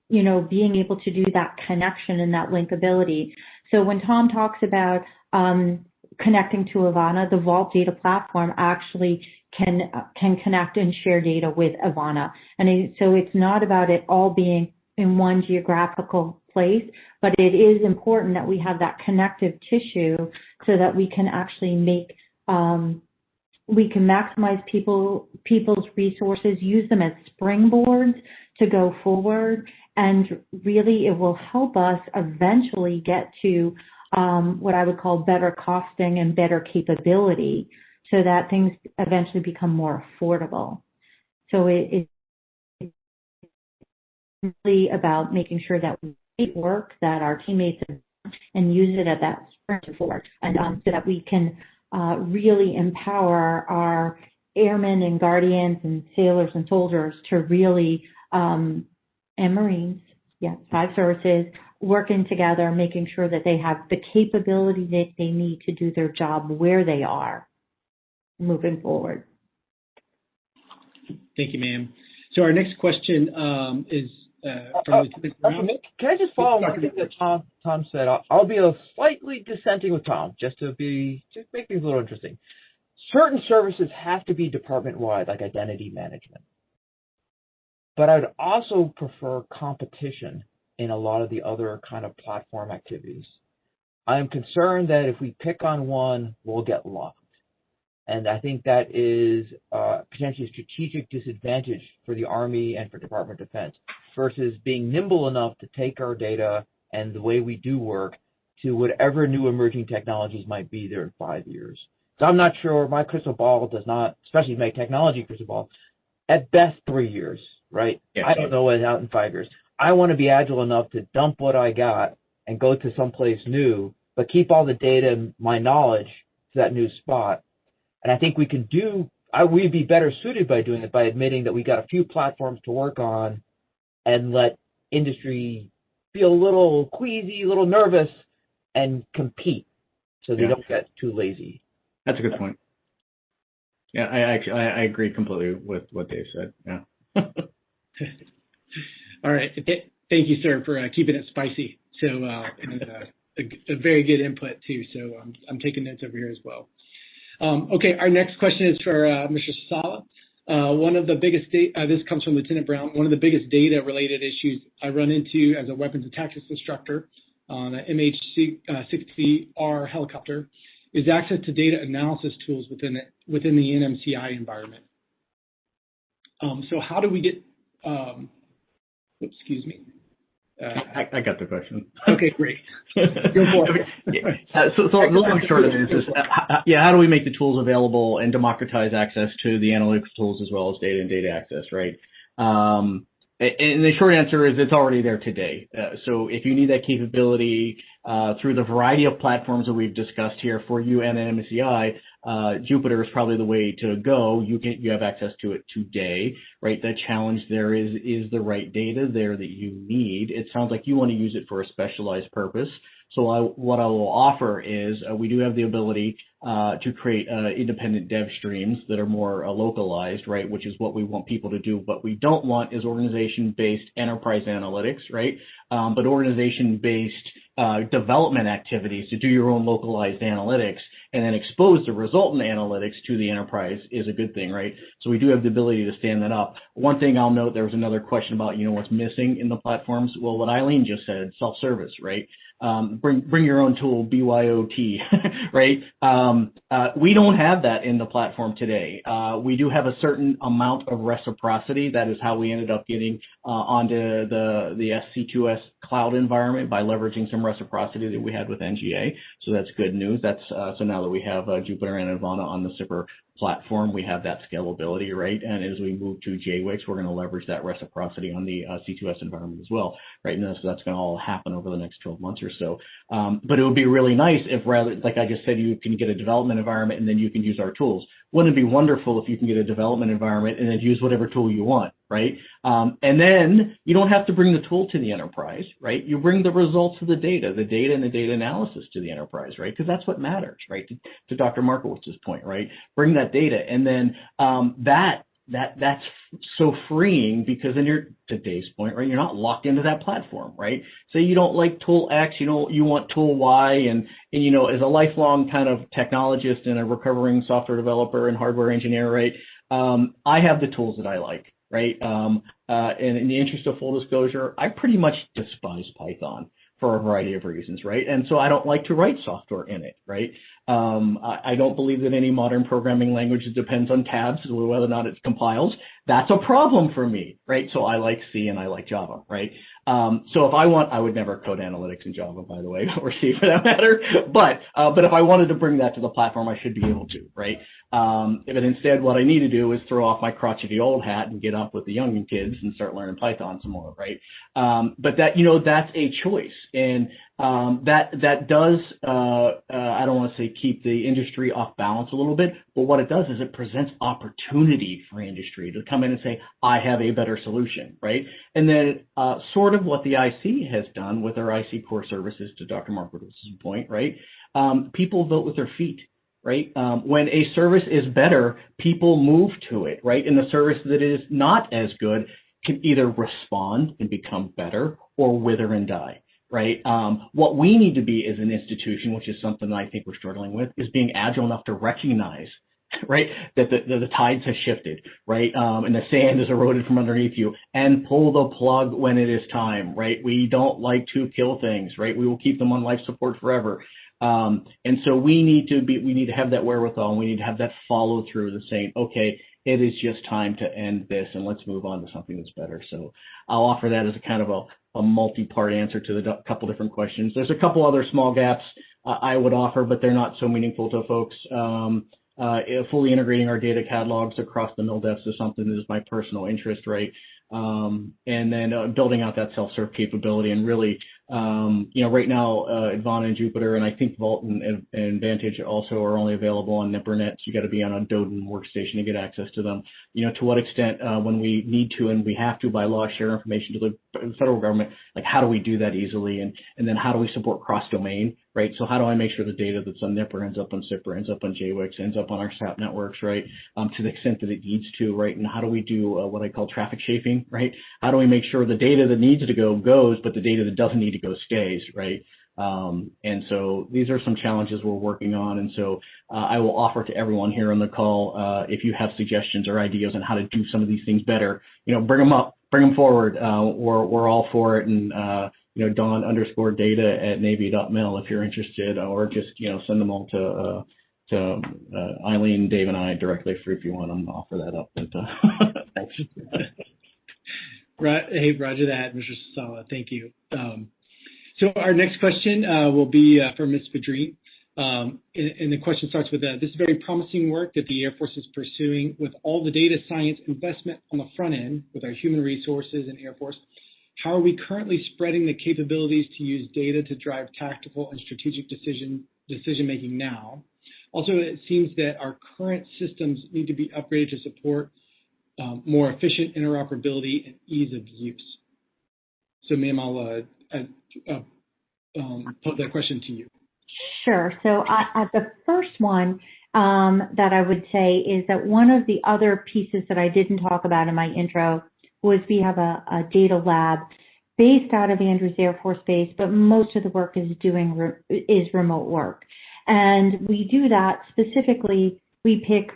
being able to do that connection and that linkability. So when Tom talks about connecting to Avana, the Vault Data Platform actually can connect and share data with Avana. And so it's not about it all being in one geographical place, but it is important that we have that connective tissue so that we can actually we can maximize people's resources, use them as springboards to go forward, and really it will help us eventually get to what I would call better costing and better capability so that things eventually become more affordable. So it's really about making sure that we work, that our teammates and use it at that sprint forward, and so that we can really empower our airmen and guardians and sailors and soldiers to really, and Marines, 5 services, working together, making sure that they have the capability that they need to do their job where they are moving forward. Thank you, ma'am. So our next question is from can I just follow one thing that Tom said? I'll be slightly dissenting with Tom, just make things a little interesting. Certain services have to be department-wide, like identity management. But I'd also prefer competition in a lot of the other kind of platform activities. I am concerned that if we pick on one, we'll get locked. And I think that is potentially a strategic disadvantage for the Army and for Department of Defense versus being nimble enough to take our data and the way we do work to whatever new emerging technologies might be there in 5 years. So I'm not sure, my crystal ball does not, especially my technology crystal ball, at best 3 years, right? Yeah, I don't know what's out in 5 years. I want to be agile enough to dump what I got and go to someplace new, but keep all the data and my knowledge to that new spot. And I think we can we'd be better suited by doing it by admitting that we got a few platforms to work on and let industry feel a little queasy, a little nervous, and compete so they don't get too lazy. That's a good point. Yeah, I agree completely with what Dave said. Yeah. All right. Thank you, sir, for keeping it spicy. So, a very good input too. So I'm taking notes over here as well. Okay, our next question is for Mr. Sasala. One of the biggest this comes from Lieutenant Brown. One of the biggest data-related issues I run into as a weapons and tactics instructor on an MH-60R helicopter is access to data analysis tools within the NMCI environment. So how do we get? Excuse me. I got the question. Okay, great. Go for it. So the long and short of it is, how do we make the tools available and democratize access to the analytics tools as well as data and data access, right? And the short answer is it's already there today. So if you need that capability through the variety of platforms that we've discussed here for you and NMCI, Jupyter is probably the way to go. You have access to it today, right? The challenge there is the right data there that you need. It sounds like you want to use it for a specialized purpose. So what I will offer is we do have the ability to create independent dev streams that are more localized, right, which is what we want people to do. What we don't want is organization-based enterprise analytics, right, but organization-based development activities to do your own localized analytics and then expose the resultant analytics to the enterprise is a good thing, right? So we do have the ability to stand that up. One thing I'll note, there was another question about, what's missing in the platforms. Well, what Eileen just said, self-service, right? Bring your own tool, BYOT, right? We don't have that in the platform today. We do have a certain amount of reciprocity. That is how we ended up getting onto the SC2S cloud environment by leveraging some reciprocity that we had with NGA. So that's good news. That's so now that we have Jupyter and Advana on the SIPR platform, we have that scalability, right? And as we move to JWix, we're going to leverage that reciprocity on the C2S environment as well, right? And so that's going to all happen over the next 12 months or so. But it would be really nice if rather, like I just said, you can get a development environment and then you can use our tools. Wouldn't it be wonderful if you can get a development environment and then use whatever tool you want, right? And then you don't have to bring the tool to the enterprise, right? You bring the results of the data and the data analysis to the enterprise, right? Because that's what matters, right? To Dr. Markowitz's point, right? Bring that data, and then that's so freeing because then you're, to Dave's point, right? You're not locked into that platform, right? Say you don't like tool X, you want tool Y, and as a lifelong kind of technologist and a recovering software developer and hardware engineer, right? I have the tools that I like, right? And in the interest of full disclosure, I pretty much despise Python for a variety of reasons, right? And so I don't like to write software in it, right? I don't believe that any modern programming language depends on tabs, whether or not it compiles. That's a problem for me, right? So I like C and I like Java, right? So if I would never code analytics in Java, by the way, or C for that matter. But if I wanted to bring that to the platform, I should be able to, right? But instead, what I need to do is throw off my crotchety old hat and get up with the young kids and start learning Python some more, right? But that's a choice, and that does I don't want to say keep the industry off balance a little bit, but what it does is it presents opportunity for industry to come in and say, I have a better solution, right? And then sort of what the IC has done with our IC core services, to Dr. Markowitz's point, right? People vote with their feet, right? When a service is better, people move to it, right? And the service that is not as good can either respond and become better or wither and die, right? What we need to be as an institution, which is something that I think we're struggling with, is being agile enough to recognize, right, that the tides have shifted, right, and the sand is eroded from underneath you, and pull the plug when it is time, right? We don't like to kill things, right? We will keep them on life support forever. And so we need to have that wherewithal, and we need to have that follow through to saying, okay, it is just time to end this and let's move on to something that's better. So I'll offer that as a kind of a multi-part answer to the couple different questions. There's a couple other small gaps I would offer, but they're not so meaningful to folks. Fully integrating our data catalogs across the MilDefs is something that is my personal interest, right? And then building out that self-serve capability, and really, right now, Advana and Jupyter, and I think Vault and Vantage also are only available on NIPRNet. So you got to be on a Doden workstation to get access to them. To what extent, when we need to and we have to by law share information to the federal government, like how do we do that easily, and then how do we support cross-domain, right? So how do I make sure the data that's on NIPR ends up on SIPR, ends up on JWix, ends up on our SAP networks, right? To the extent that it needs to, right? And how do we do what I call traffic shaping, right? How do we make sure the data that needs to go goes, but the data that doesn't need to go stays, right? And so these are some challenges we're working on. And so I will offer to everyone here on the call, if you have suggestions or ideas on how to do some of these things better, bring them up, bring them forward. We're all for it. And, Don_data@navy.mil if you're interested, or just, send them all to Eileen, Dave, and I directly if you want. I'm going to offer that up. But, thanks. Hey, roger that, Mr. Sasala. Thank you. So our next question will be for Ms. Vidrine. And the question starts with, this is very promising work that the Air Force is pursuing with all the data science investment on the front end with our human resources and Air Force. How are we currently spreading the capabilities to use data to drive tactical and strategic decision-making now? Also, it seems that our current systems need to be upgraded to support more efficient interoperability and ease of use. So, ma'am, I'll pose that question to you. Sure. So the first one that I would say is that one of the other pieces that I didn't talk about in my intro was we have a data lab based out of Andrews Air Force Base, but most of the work is remote work. And we do that specifically, we pick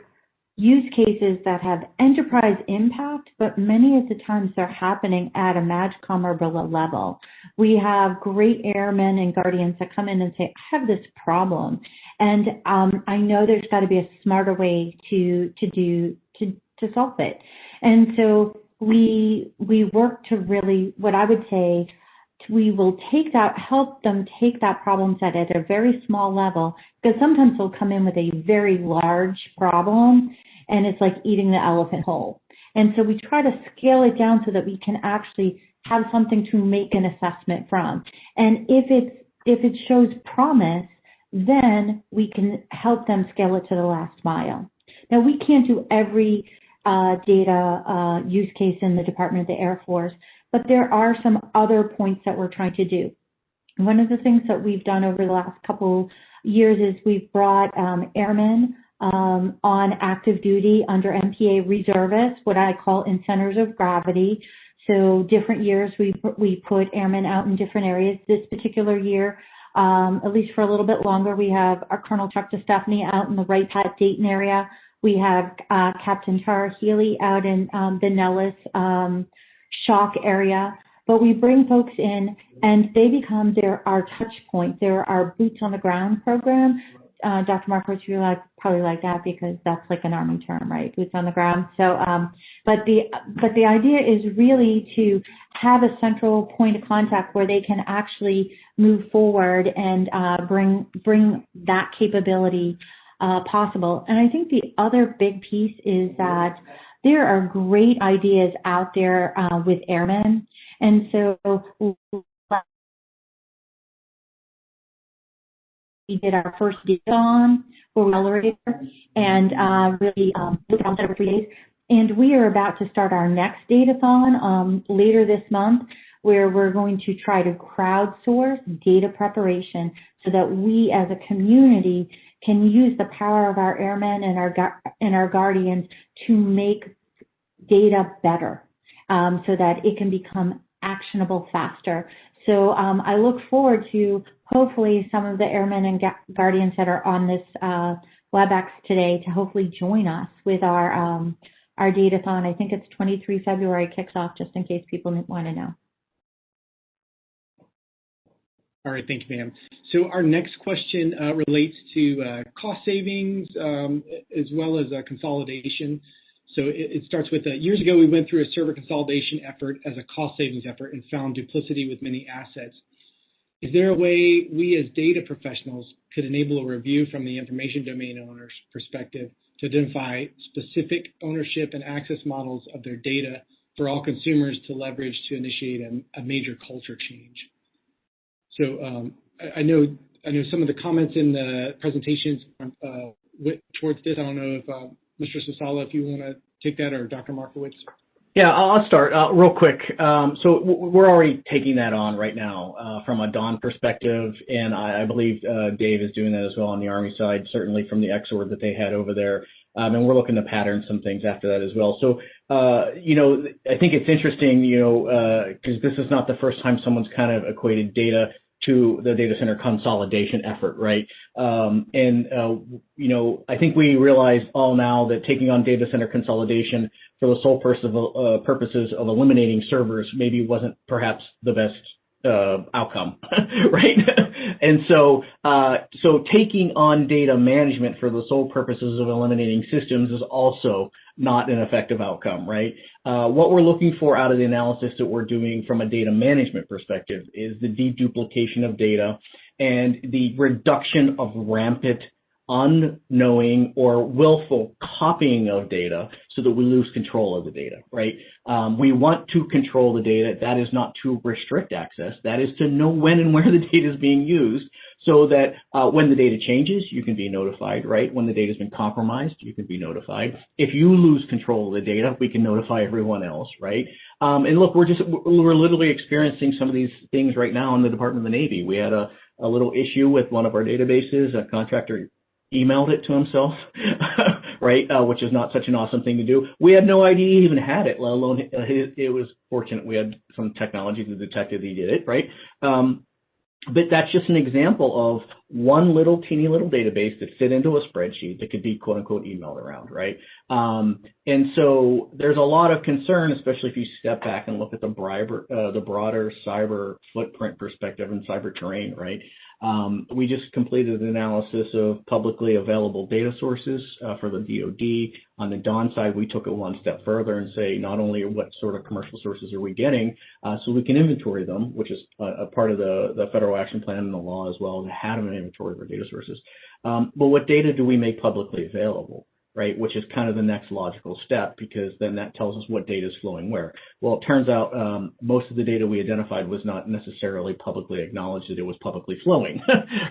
use cases that have enterprise impact, but many of the times they're happening at a MAGCOM or below level. We have great airmen and guardians that come in and say, I have this problem, and I know there's got to be a smarter way to solve it. And so we work to really, what I would say, we will help them take that problem set at a very small level, because sometimes they'll come in with a very large problem and it's like eating the elephant whole. And so we try to scale it down so that we can actually have something to make an assessment from. And if it shows promise, then we can help them scale it to the last mile. Now, we can't do every data use case in the Department of the Air Force, but there are some other points that we're trying to do. One of the things that we've done over the last couple years is we've brought airmen on active duty under MPA reservists, what I call in centers of gravity. So different years we put airmen out in different areas. This particular year, at least for a little bit longer, we have our Colonel Chuck DeStefany out in the Wright Pat Dayton area. We have Captain Tara Healy out in the Nellis Shock area. But we bring folks in, and they become our touch point. They're our boots on the ground program. Dr. Markowitz, you probably like that because that's like an Army term, right? Boots on the ground. So, but the idea is really to have a central point of contact where they can actually move forward and bring that capability possible. And I think the other big piece is that there are great ideas out there with airmen. And so we did our first data-thon for Accelerator and really looked at it over 3 days. And we are about to start our next data-thon later this month, where we're going to try to crowdsource data preparation so that we as a community can use the power of our airmen and our guardians to make data better so that it can become actionable faster. So I look forward to hopefully some of the airmen and guardians that are on this WebEx today to hopefully join us with our data-thon. I think it's 23 February kicks off, just in case people want to know. All right, thank you, ma'am. So our next question relates to cost savings as well as consolidation. So it starts with, years ago, we went through a server consolidation effort as a cost savings effort and found duplicity with many assets. Is there a way we as data professionals could enable a review from the information domain owner's perspective to identify specific ownership and access models of their data for all consumers to leverage to initiate a major culture change? So I know some of the comments in the presentations went towards this. I don't know if Mr. Sasala, if you want to take that, or Dr. Markowitz. Yeah, I'll start real quick. So we're already taking that on right now from a Don perspective, and I believe Dave is doing that as well on the Army side, certainly from the XOR that they had over there. And we're looking to pattern some things after that as well. So, I think it's interesting, because this is not the first time someone's kind of equated data to the data center consolidation effort, right? You know, I think we realize all now that taking on data center consolidation for the sole purposes of eliminating servers maybe wasn't perhaps the best outcome, right? And so taking on data management for the sole purposes of eliminating systems is also not an effective outcome, right? What we're looking for out of the analysis that we're doing from a data management perspective is the deduplication of data and the reduction of rampant, unknowing, or willful copying of data so that we lose control of the data, right? We want to control the data. That is not to restrict access. That is to know when and where the data is being used so that when the data changes, you can be notified, right? When the data has been compromised, you can be notified. If you lose control of the data, we can notify everyone else, right? And look, we're literally experiencing some of these things right now in the Department of the Navy. We had a little issue with one of our databases. A contractor emailed it to himself, right, which is not such an awesome thing to do. We had no idea he even had it, let alone it was fortunate we had some technology to detect that he did it, right? But that's just an example of one little teeny little database that fit into a spreadsheet that could be quote unquote emailed around, right? And so there's a lot of concern, especially if you step back and look at the broader cyber footprint perspective and cyber terrain, right? We just completed an analysis of publicly available data sources for the DoD. On the Dawn side, we took it one step further and say not only what sort of commercial sources are we getting, so we can inventory them, which is a part of the federal action plan and the law as well, to have an inventory of our data sources. But what data do we make publicly available? Right, which is kind of the next logical step, because then that tells us what data is flowing where. Well, it turns out most of the data we identified was not necessarily publicly acknowledged that it was publicly flowing,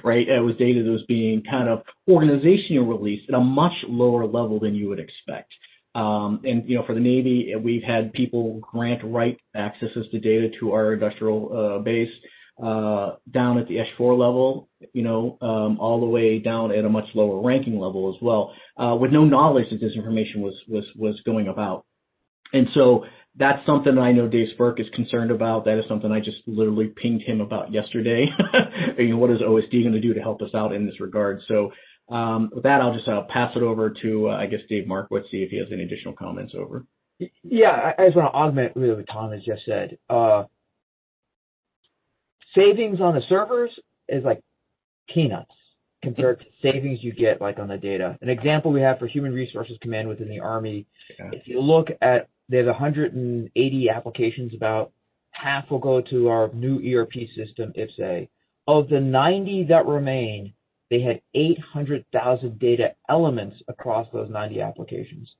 right? It was data that was being kind of organizationally released at a much lower level than you would expect. And, you know, for the Navy, we've had people grant write accesses to data to our industrial base down at the S4 level, you know, all the way down at a much lower ranking level as well, with no knowledge that this information was going about. And so that's something I know Dave Spurk is concerned about. That is something I just literally pinged him about yesterday. You know, what is OSD going to do to help us out in this regard? So with that, I'll just pass it over to, I guess, Dave Markowitz, see if he has any additional comments over. Yeah, I just want to augment really what Tom has just said. Savings on the servers is like peanuts compared to savings you get like on the data. An example we have for Human Resources Command within the Army, if you look at, they have 180 applications, about half will go to our new ERP system, IPSA. Of the 90 that remain, they had 800,000 data elements across those 90 applications.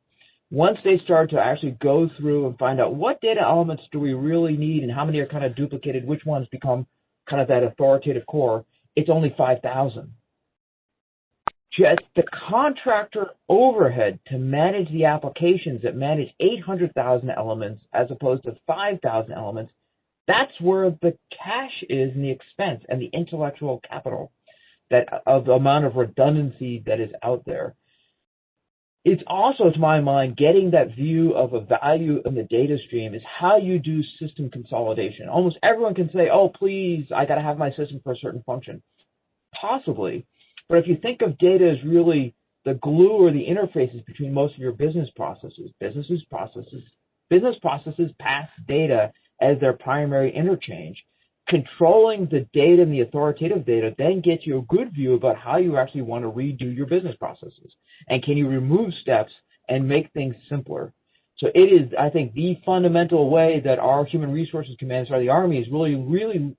Once they start to actually go through and find out what data elements do we really need and how many are kind of duplicated, which ones become kind of that authoritative core, it's only 5,000. Just the contractor overhead to manage the applications that manage 800,000 elements as opposed to 5,000 elements, that's where the cash is and the expense and the intellectual capital that of the amount of redundancy that is out there. It's also, to my mind, getting that view of a value in the data stream is how you do system consolidation. Almost everyone can say, oh, please, I got to have my system for a certain function. Possibly. But if you think of data as really the glue or the interfaces between most of your business processes, business processes pass data as their primary interchange. Controlling the data and the authoritative data then gets you a good view about how you actually want to redo your business processes. And can you remove steps and make things simpler? So it is, I think, the fundamental way that our Human Resources Command, the Army, is really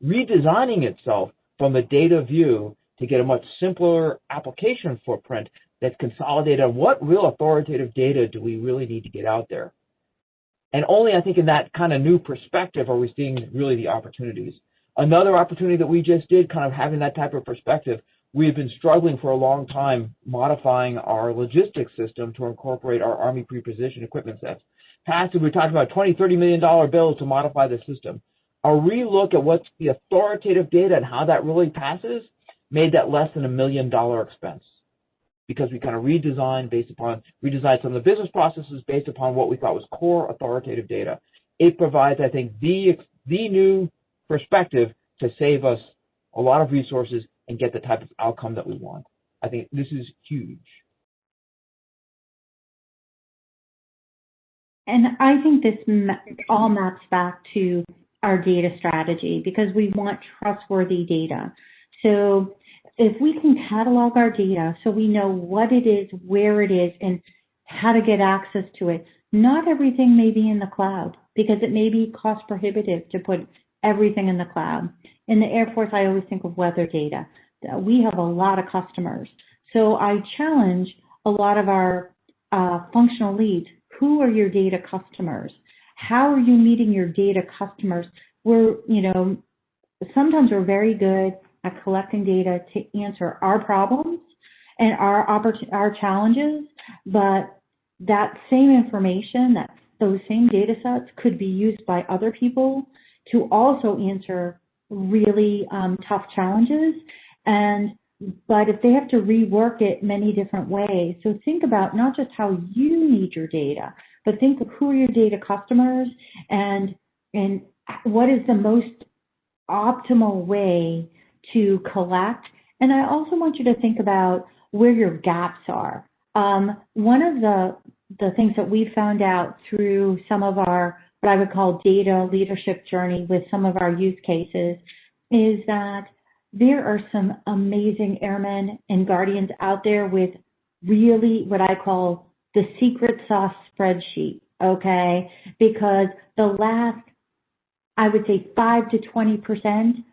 redesigning itself from a data view to get a much simpler application footprint that's consolidated on what real authoritative data do we really need to get out there. And only, I think, in that kind of new perspective are we seeing really the opportunities. Another opportunity that we just did, kind of having that type of perspective, we've been struggling for a long time modifying our logistics system to incorporate our Army pre-positioned equipment sets. Past, we talked about $20, $30 million bills to modify the system. A relook at what's the authoritative data and how that really passes made that less than $1 million expense, because we kind of redesigned some of the business processes based upon what we thought was core authoritative data. It provides, I think, the new perspective to save us a lot of resources and get the type of outcome that we want. I think this is huge. And I think this all maps back to our data strategy because we want trustworthy data. So if we can catalog our data so we know what it is, where it is, and how to get access to it, not everything may be in the cloud because it may be cost prohibitive to put everything in the cloud. In the Air Force, I always think of weather data. We have a lot of customers. So I challenge a lot of our functional leads. Who are your data customers? How are you meeting your data customers? Sometimes we're very good at collecting data to answer our problems and our challenges, but that same information, those same data sets could be used by other people to also answer really tough challenges. But if they have to rework it many different ways, so think about not just how you need your data, but think of who are your data customers and what is the most optimal way to collect. And I also want you to think about where your gaps are. One of the things that we found out through some of our, what I would call data leadership journey with some of our use cases, is that there are some amazing airmen and guardians out there with really what I call the secret sauce spreadsheet, okay? Because the last, I would say 5 to 20%,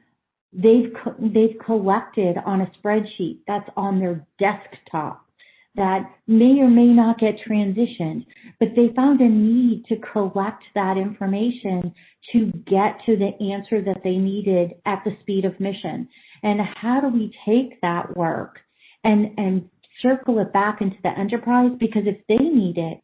they've collected on a spreadsheet that's on their desktop that may or may not get transitioned, but they found a need to collect that information to get to the answer that they needed at the speed of mission. And how do we take that work and circle it back into the enterprise? Because if they need it,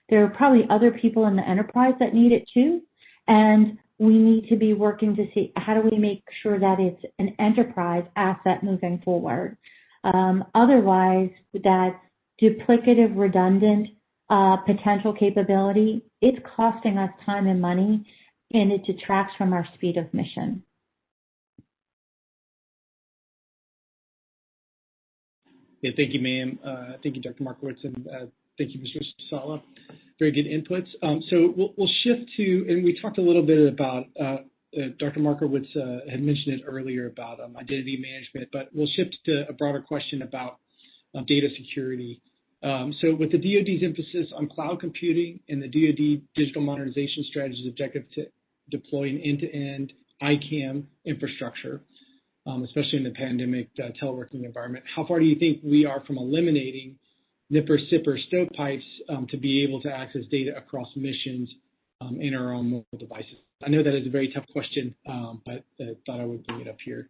there are probably other people in the enterprise that need it too. And we need to be working to see how do we make sure that it's an enterprise asset moving forward. Otherwise, that duplicative, redundant potential capability, it's costing us time and money, and it detracts from our speed of mission. Yeah, thank you, ma'am. Thank you, Dr. Markowitz, and thank you, Mr. Sasala. Very good inputs. So we'll shift to, and we talked a little bit about, Dr. Markowitz had mentioned it earlier about identity management, but we'll shift to a broader question about data security. So with the DoD's emphasis on cloud computing and the DoD digital modernization strategy's objective to deploy an end-to-end ICAM infrastructure, especially in the pandemic teleworking environment, how far do you think we are from eliminating nipper, sipper, stovepipes to be able to access data across missions in our own mobile devices? I know that is a very tough question, but I thought I would bring it up here.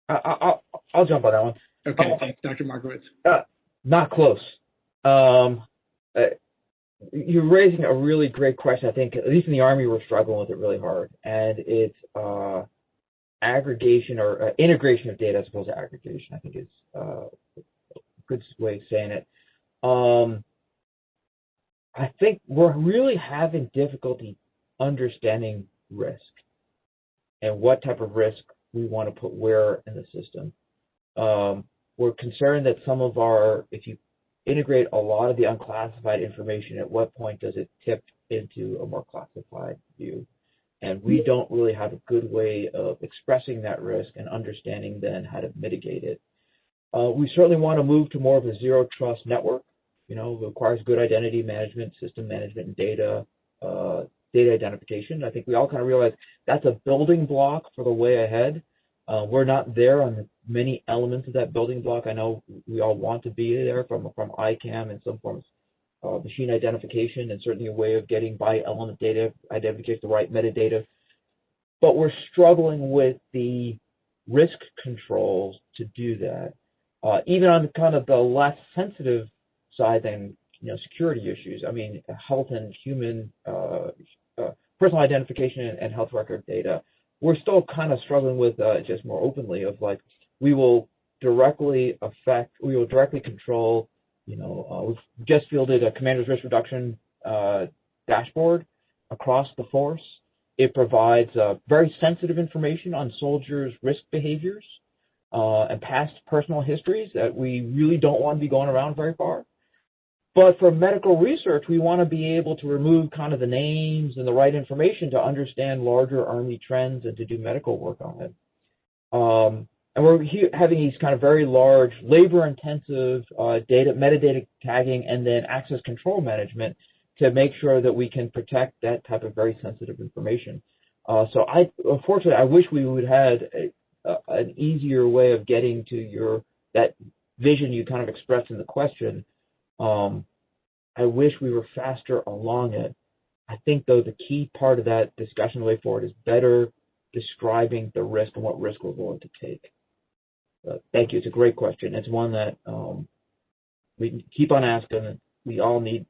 I'll jump on that one. Okay, thanks, Dr. Markowitz. Not close. You're raising a really great question. I think, at least in the Army, we're struggling with it really hard. And it's aggregation or integration of data as opposed to aggregation, I think is a good way of saying it. I think we're really having difficulty understanding risk and what type of risk we want to put where in the system. We're concerned that some of if you integrate a lot of the unclassified information, at what point does it tip into a more classified view? And we don't really have a good way of expressing that risk and understanding then how to mitigate it. We certainly want to move to more of a zero trust network. It requires good identity management, system management, and data identification. I think we all kind of realize that's a building block for the way ahead. We're not there on the many elements of that building block. I know we all want to be there from ICAM and some form of machine identification, and certainly a way of getting by element data identification, the right metadata. But we're struggling with the risk controls to do that, even on kind of the less sensitive side than security issues. I mean, health and human personal identification and health record data. We're still kind of struggling with just more openly of like we will directly control. We've just fielded a commander's risk reduction dashboard across the force, It provides very sensitive information on soldiers' risk behaviors and past personal histories that we really don't want to be going around very far. But for medical research, we want to be able to remove kind of the names and the right information to understand larger Army trends and to do medical work on it. And we're having these kind of very large, labor-intensive metadata tagging and then access control management to make sure that we can protect that type of very sensitive information. So unfortunately, I wish we would have had an easier way of getting to that vision you kind of expressed in the question. I wish we were faster along it. I think, though, the key part of that discussion way forward is better describing the risk and what risk we're willing to take. Thank you. It's a great question. It's one that we keep on asking. We all need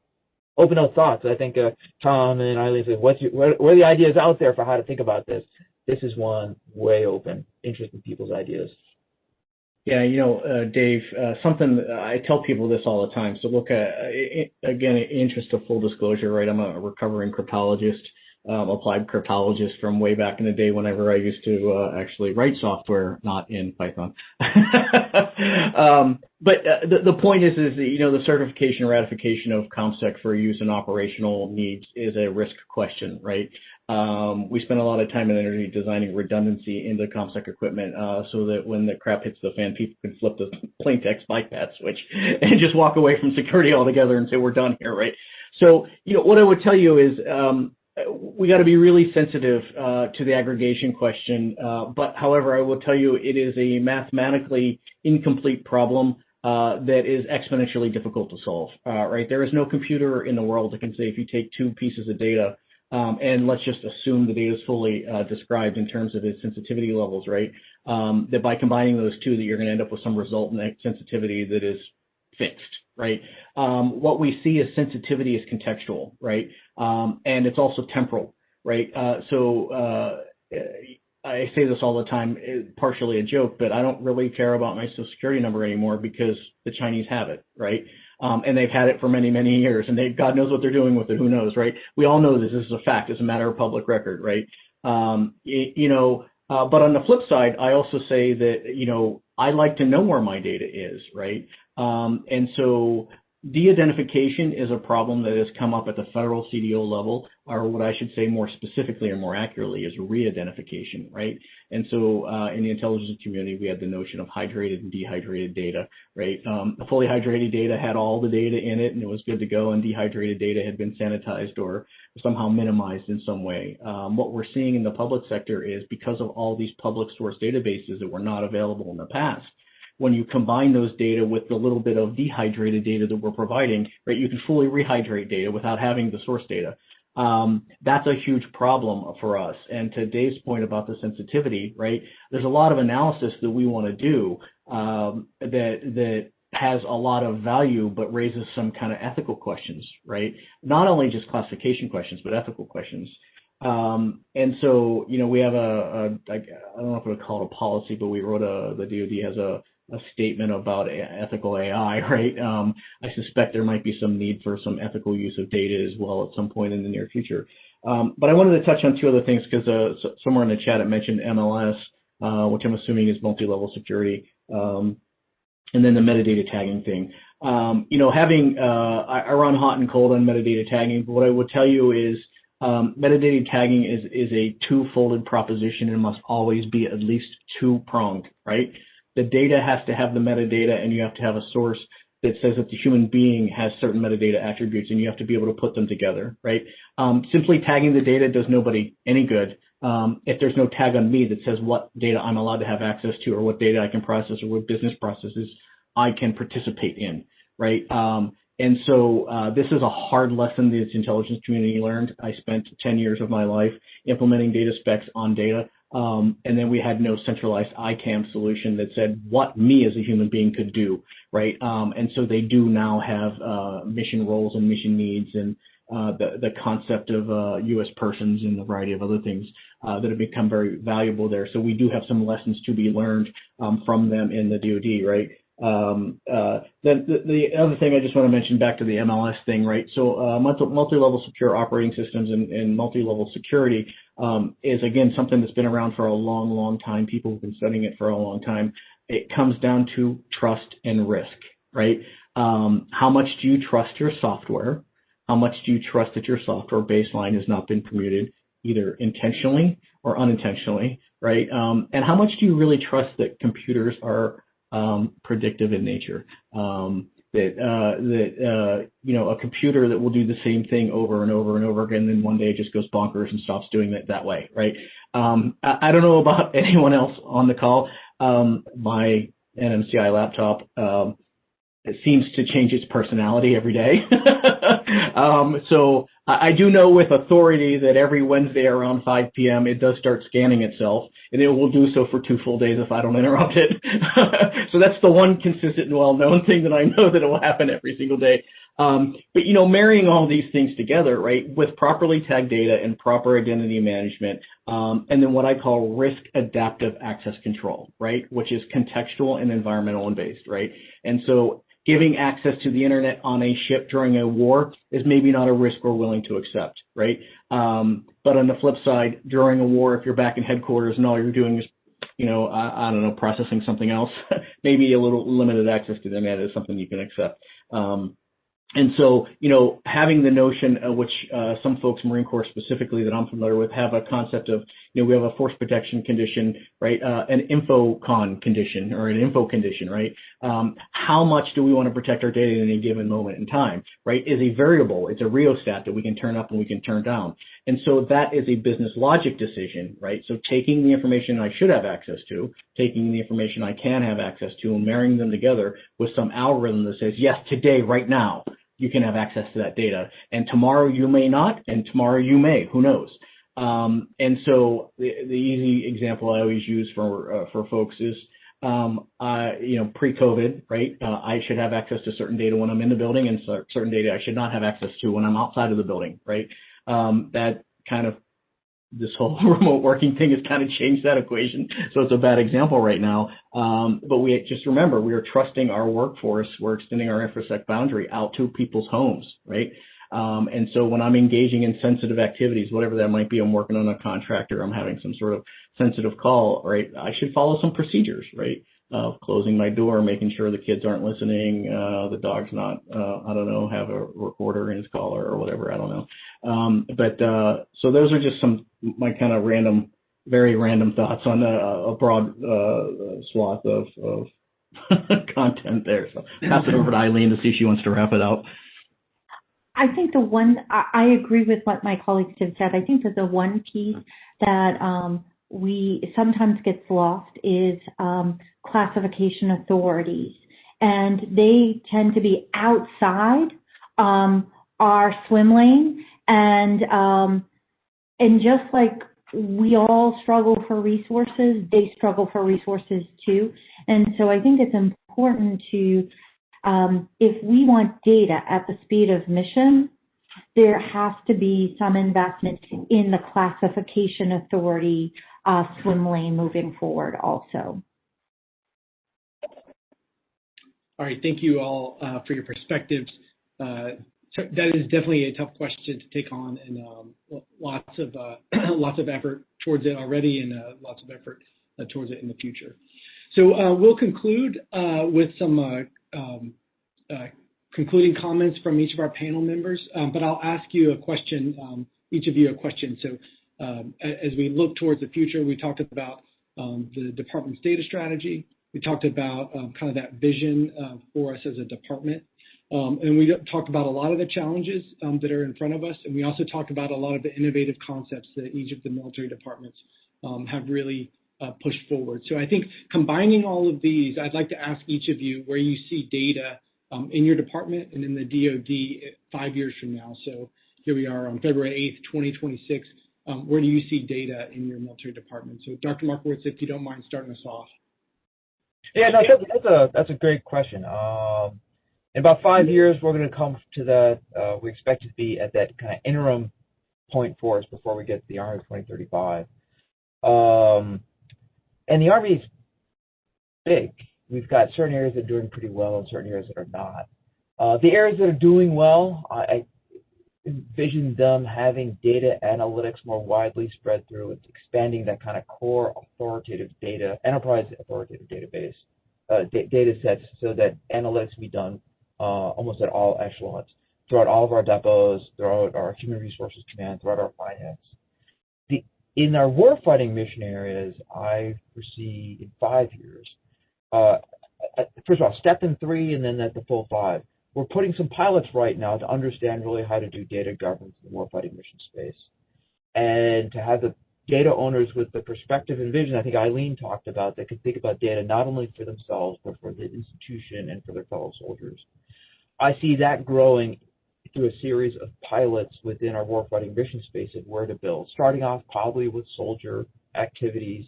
open up thoughts. I think Tom and Eileen said, what are the ideas out there for how to think about this? This is one way open, interesting people's ideas. Yeah, Dave, something I tell people this all the time. So look, again, in interest of full disclosure, right? I'm a recovering cryptologist, applied cryptologist from way back in the day whenever I used to actually write software, not in Python. But the point is the certification and ratification of ComSec for use in operational needs is a risk question, right? We spend a lot of time and energy designing redundancy into ComSec equipment so that when the crap hits the fan, people can flip the plain text bypass switch and just walk away from security altogether and say, we're done here, right? So, what I would tell you is we got to be really sensitive to the aggregation question. But however, I will tell you it is a mathematically incomplete problem that is exponentially difficult to solve, right? There is no computer in the world that can say if you take two pieces of data and let's just assume the data is fully described in terms of its sensitivity levels, right? That by combining those two, that you're going to end up with some resultant sensitivity that is fixed, right? What we see as sensitivity is contextual, right? And it's also temporal, right? So I say this all the time, partially a joke, but I don't really care about my social security number anymore because the Chinese have it, right? And they've had it for many, many years, and God knows what they're doing with it. Who knows, right? We all know this is a fact. It's a matter of public record, right? But on the flip side, I also say that, I like to know where my data is, right? And so de-identification is a problem that has come up at the federal CDO level, or what I should say more specifically or more accurately is re-identification, right? And so in the intelligence community, we had the notion of hydrated and dehydrated data, right? The fully hydrated data had all the data in it and it was good to go, and dehydrated data had been sanitized or somehow minimized in some way. What we're seeing in the public sector is because of all these public source databases that were not available in the past, when you combine those data with the little bit of dehydrated data that we're providing, right, you can fully rehydrate data without having the source data. That's a huge problem for us. And to Dave's point about the sensitivity, right, there's a lot of analysis that we want to do that has a lot of value but raises some kind of ethical questions, right? Not only just classification questions, but ethical questions. And so, we have I don't know if we would call it a policy, but we wrote the DoD has a statement about ethical AI, right? I suspect there might be some need for some ethical use of data as well at some point in the near future. But I wanted to touch on two other things because somewhere in the chat it mentioned MLS, which I'm assuming is multi-level security, and then the metadata tagging thing. I run hot and cold on metadata tagging, but what I would tell you is metadata tagging is a two-folded proposition and must always be at least two-pronged, right? The data has to have the metadata, and you have to have a source that says that the human being has certain metadata attributes, and you have to be able to put them together, right? Simply tagging the data does nobody any good if there's no tag on me that says what data I'm allowed to have access to or what data I can process or what business processes I can participate in, right? And so this is a hard lesson that the intelligence community learned. I spent 10 years of my life implementing data specs on data. And then we had no centralized ICAM solution that said what me as a human being could do, right? And so they do now have mission roles and mission needs and the concept of U.S. persons and a variety of other things that have become very valuable there. So we do have some lessons to be learned from them in the DoD, right? The other thing I just want to mention back to the MLS thing, right? So multi-level secure operating systems and multi-level security is, again, something that's been around for a long, long time. People have been studying it for a long time. It comes down to trust and risk, right? How much do you trust your software? How much do you trust that your software baseline has not been commuted, either intentionally or unintentionally, right? And how much do you really trust that computers are predictive in nature? A computer that will do the same thing over and over and over again, then one day it just goes bonkers and stops doing it that way, right? I don't know about anyone else on the call. My NMCI laptop, it seems to change its personality every day. So I do know with authority that every Wednesday around 5 p.m. it does start scanning itself, and it will do so for 2 full days if I don't interrupt it. So that's the one consistent and well-known thing that I know that it will happen every single day. But, marrying all these things together, right, with properly tagged data and proper identity management, and then what I call risk adaptive access control, right, which is contextual and environmental and based, right? And so giving access to the internet on a ship during a war is maybe not a risk we're willing to accept, right? But on the flip side, during a war, if you're back in headquarters and all you're doing is, I don't know, processing something else, maybe a little limited access to the internet is something you can accept. And so, having the notion, which some folks, Marine Corps specifically that I'm familiar with, have a concept of, we have a force protection condition, right? An infocon condition or an info condition, right? How much do we want to protect our data in any given moment in time, right? Is a variable. It's a rheostat that we can turn up and we can turn down. And so that is a business logic decision, right? So taking the information I should have access to, taking the information I can have access to, and marrying them together with some algorithm that says, yes, today, right now, you can have access to that data. And tomorrow you may not, and tomorrow you may, who knows? And so the easy example I always use for folks is, pre-COVID, right? I should have access to certain data when I'm in the building, and certain data I should not have access to when I'm outside of the building, right? That kind of, this whole remote working thing has kind of changed that equation. So it's a bad example right now. But we just remember, we are trusting our workforce. We're extending our InfoSec boundary out to people's homes, right? And so when I'm engaging in sensitive activities, whatever that might be, I'm working on a contractor, I'm having some sort of sensitive call, right? I should follow some procedures, right? Of closing my door, making sure the kids aren't listening, the dog's not, have a recorder in his collar or whatever, I don't know. So those are just my kind of very random thoughts on a broad swath of content there. So pass it over to Eileen to see if she wants to wrap it out. I think I agree with what my colleagues have said. I think that the one piece that we sometimes gets lost is classification authorities, and they tend to be outside our swim lane, and just like we all struggle for resources, they struggle for resources too. And so I think it's important to, if we want data at the speed of mission, there has to be some investment in the classification authority swim lane moving forward also. All right, thank you all for your perspectives. So that is definitely a tough question to take on, and lots of effort towards it already, and lots of effort towards it in the future. So we'll conclude with some concluding comments from each of our panel members, but I'll ask you a question, each of you a question. So as we look towards the future, we talked about the department's data strategy. We talked about kind of that vision for us as a department. And we talked about a lot of the challenges that are in front of us, and we also talked about a lot of the innovative concepts that each of the military departments have really pushed forward. So I think combining all of these, I'd like to ask each of you where you see data in your department and in the DoD 5 years from now. So here we are on February 8th, 2026. Where do you see data in your military department? So Dr. Markowitz, if you don't mind starting us off. Yeah, no, that's a great question. In about 5 years, we're going to come to that. We expect to be at that kind of interim point for us before we get to the Army of 2035. And the Army is big. we've got certain areas that are doing pretty well and certain areas that are not. The areas that are doing well, I envision them having data analytics more widely spread through. It's expanding that kind of core authoritative data, enterprise authoritative database, data sets, so that analytics can be done almost at all echelons, throughout all of our depots, throughout our human resources command, throughout our finance. In our warfighting mission areas, I foresee in 5 years, first of all, step in 3 and then at the full 5. We're putting some pilots right now to understand really how to do data governance in the warfighting mission space. And to have the data owners with the perspective and vision I think Eileen talked about, that could think about data not only for themselves, but for the institution and for their fellow soldiers. I see that growing through a series of pilots within our warfighting mission space of where to build, starting off probably with soldier activities,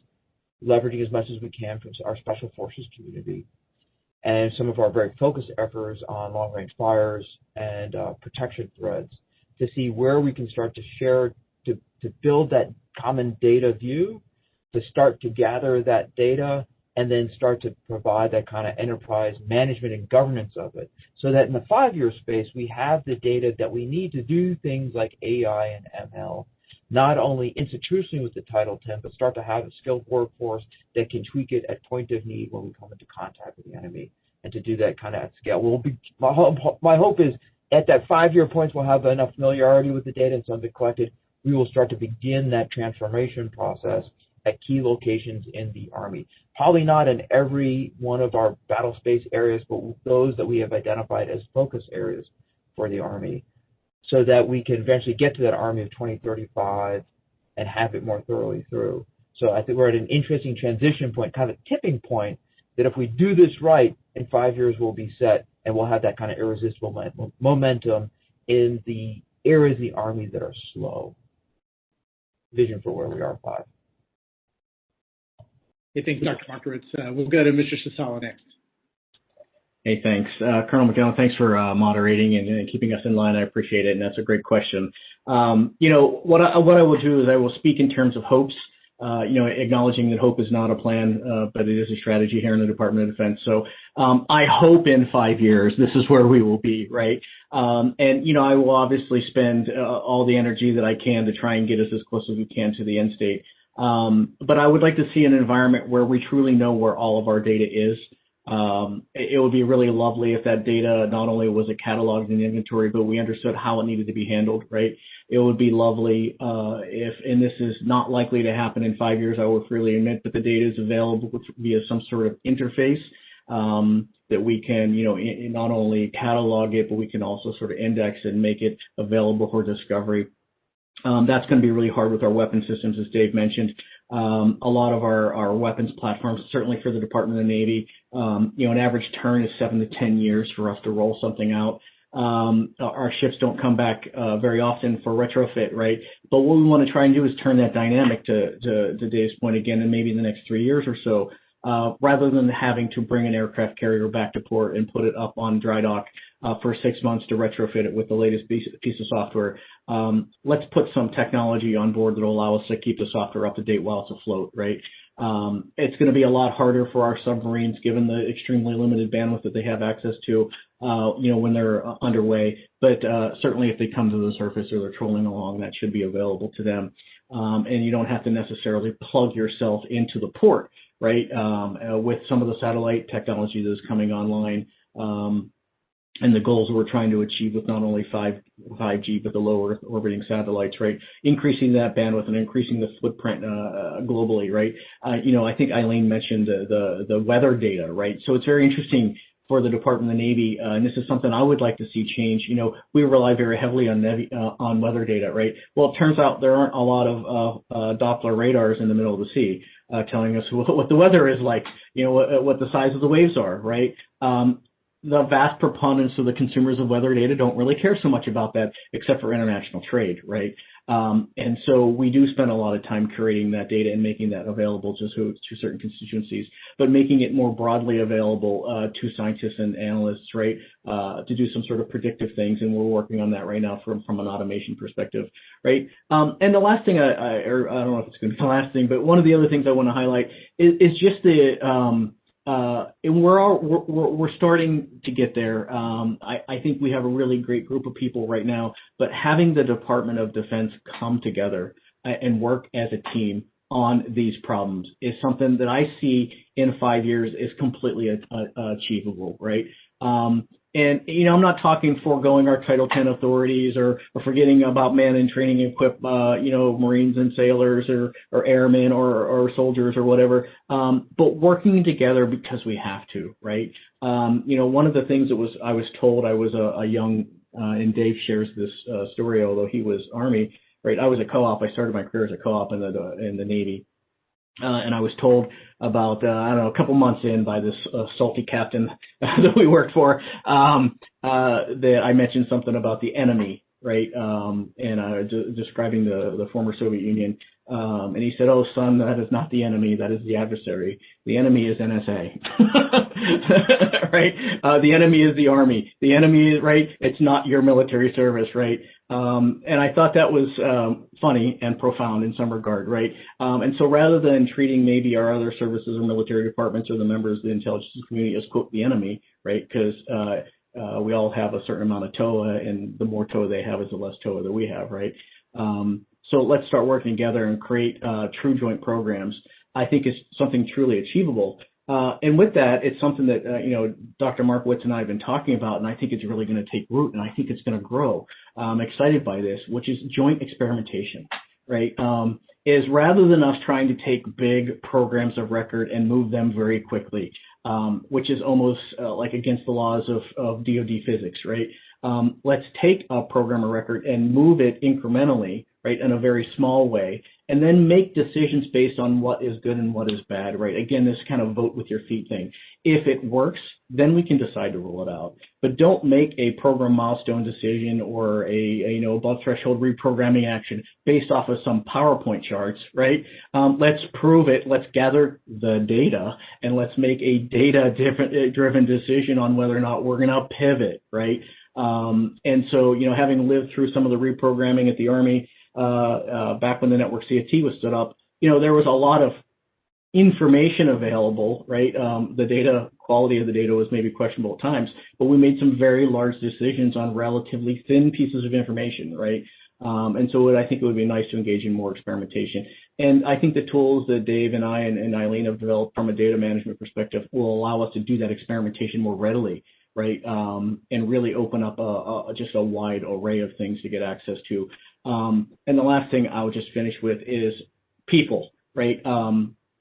leveraging as much as we can from our special forces community, and some of our very focused efforts on long-range fires and protection threads, to see where we can start to share, to build that common data view, to start to gather that data, and then start to provide that kind of enterprise management and governance of it, so that in the 5-year space, we have the data that we need to do things like AI and ML, not only institutionally with the Title 10, but start to have a skilled workforce that can tweak it at point of need when we come into contact with the enemy, and to do that kind of at scale. My hope is at that 5-year point, we'll have enough familiarity with the data and some of it collected. We will start to begin that transformation process at key locations in the Army. Probably not in every one of our battle space areas, but those that we have identified as focus areas for the Army, so that we can eventually get to that Army of 2035 and have it more thoroughly through. So I think we're at an interesting transition point, kind of a tipping point, that if we do this right, in 5 years we'll be set, and we'll have that kind of irresistible momentum in the areas of the Army that are slow. Vision for where we are 5. Hey, thanks, Dr. Markowitz. We'll go to Mr. Sasala next. Hey, thanks. Colonel McDonald, thanks for moderating and keeping us in line. I appreciate it, and that's a great question. What I will do is I will speak in terms of hopes, acknowledging that hope is not a plan, but it is a strategy here in the Department of Defense. So I hope in 5 years this is where we will be, right? I will obviously spend all the energy that I can to try and get us as close as we can to the end state. But I would like to see an environment where we truly know where all of our data is. It would be really lovely if that data not only was cataloged in inventory, but we understood how it needed to be handled, right? It would be lovely if, and this is not likely to happen in 5 years, I will freely admit, but the data is available via some sort of interface that we can, not only catalog it, but we can also sort of index and make it available for discovery. That's going to be really hard with our weapon systems, as Dave mentioned. A lot of our weapons platforms, certainly for the Department of the Navy, an average turn is 7 to 10 years for us to roll something out. Our ships don't come back very often for retrofit, right? But what we want to try and do is turn that dynamic to Dave's point again, in maybe the next 3 years or so, rather than having to bring an aircraft carrier back to port and put it up on dry dock for 6 months to retrofit it with the latest piece of software. Let's put some technology on board that will allow us to keep the software up to date while it's afloat, right? It's going to be a lot harder for our submarines, given the extremely limited bandwidth that they have access to, when they're underway. But certainly if they come to the surface or they're trolling along, that should be available to them. And you don't have to necessarily plug yourself into the port, right? With some of the satellite technology that is coming online, and the goals we're trying to achieve with not only 5G, but the low Earth orbiting satellites, right? Increasing that bandwidth and increasing the footprint globally, right? I think Eileen mentioned the weather data, right? So it's very interesting for the Department of the Navy, and this is something I would like to see change. We rely very heavily on weather data, right? Well, it turns out there aren't a lot of Doppler radars in the middle of the sea telling us what the weather is like, what the size of the waves are, right? The vast preponderance of the consumers of weather data don't really care so much about that, except for international trade, right? And so we do spend a lot of time curating that data and making that available to certain constituencies, but making it more broadly available to scientists and analysts, right, to do some sort of predictive things, and we're working on that right now from an automation perspective, right? And the last thing, or I don't know if it's going to be the last thing, but one of the other things I want to highlight is just the and we're starting to get there. I think we have a really great group of people right now, but having the Department of Defense come together and work as a team on these problems is something that I see in 5 years is completely achievable, right? And, I'm not talking foregoing our Title 10 authorities or forgetting about man and training and equip, Marines and sailors or airmen or soldiers or whatever, but working together because we have to, right? One of the things I was told I was a young, and Dave shares this story, although he was Army, right? I was a co-op. I started my career as a co-op in the Navy. And I was told about, a couple months in by this salty captain that we worked for, that I mentioned something about the enemy, right? And describing the former Soviet Union. And he said, "Oh, son, that is not the enemy. That is the adversary. The enemy is NSA." Right? The enemy is the Army. The enemy is, right? It's not your military service, right? And I thought that was funny and profound in some regard, right? And so rather than treating maybe our other services or military departments or the members of the intelligence community as, quote, the enemy, right? Because we all have a certain amount of TOA, and the more TOA they have is the less TOA that we have, right? So let's start working together and create true joint programs. I think it's something truly achievable. And with that, it's something that, Dr. Markowitz and I have been talking about, and I think it's really going to take root, and I think it's going to grow. I'm excited by this, which is joint experimentation, right? Is rather than us trying to take big programs of record and move them very quickly, which is almost like against the laws of DoD physics, right? Let's take a program of record and move it incrementally, right, in a very small way, and then make decisions based on what is good and what is bad, right? Again, this kind of vote with your feet thing. If it works, then we can decide to roll it out. But don't make a program milestone decision or a above threshold reprogramming action based off of some PowerPoint charts, right? Let's prove it. Let's gather the data, and let's make a data-driven decision on whether or not we're going to pivot, right? And so, having lived through some of the reprogramming at the Army, back when the network CFT was stood up, there was a lot of information available, right? The data quality of the data was maybe questionable at times, but we made some very large decisions on relatively thin pieces of information, right? And so I think it would be nice to engage in more experimentation. And I think the tools that Dave and I and Eileen have developed from a data management perspective will allow us to do that experimentation more readily, right? And really open up just a wide array of things to get access to. And the last thing I'll just finish with is people, right?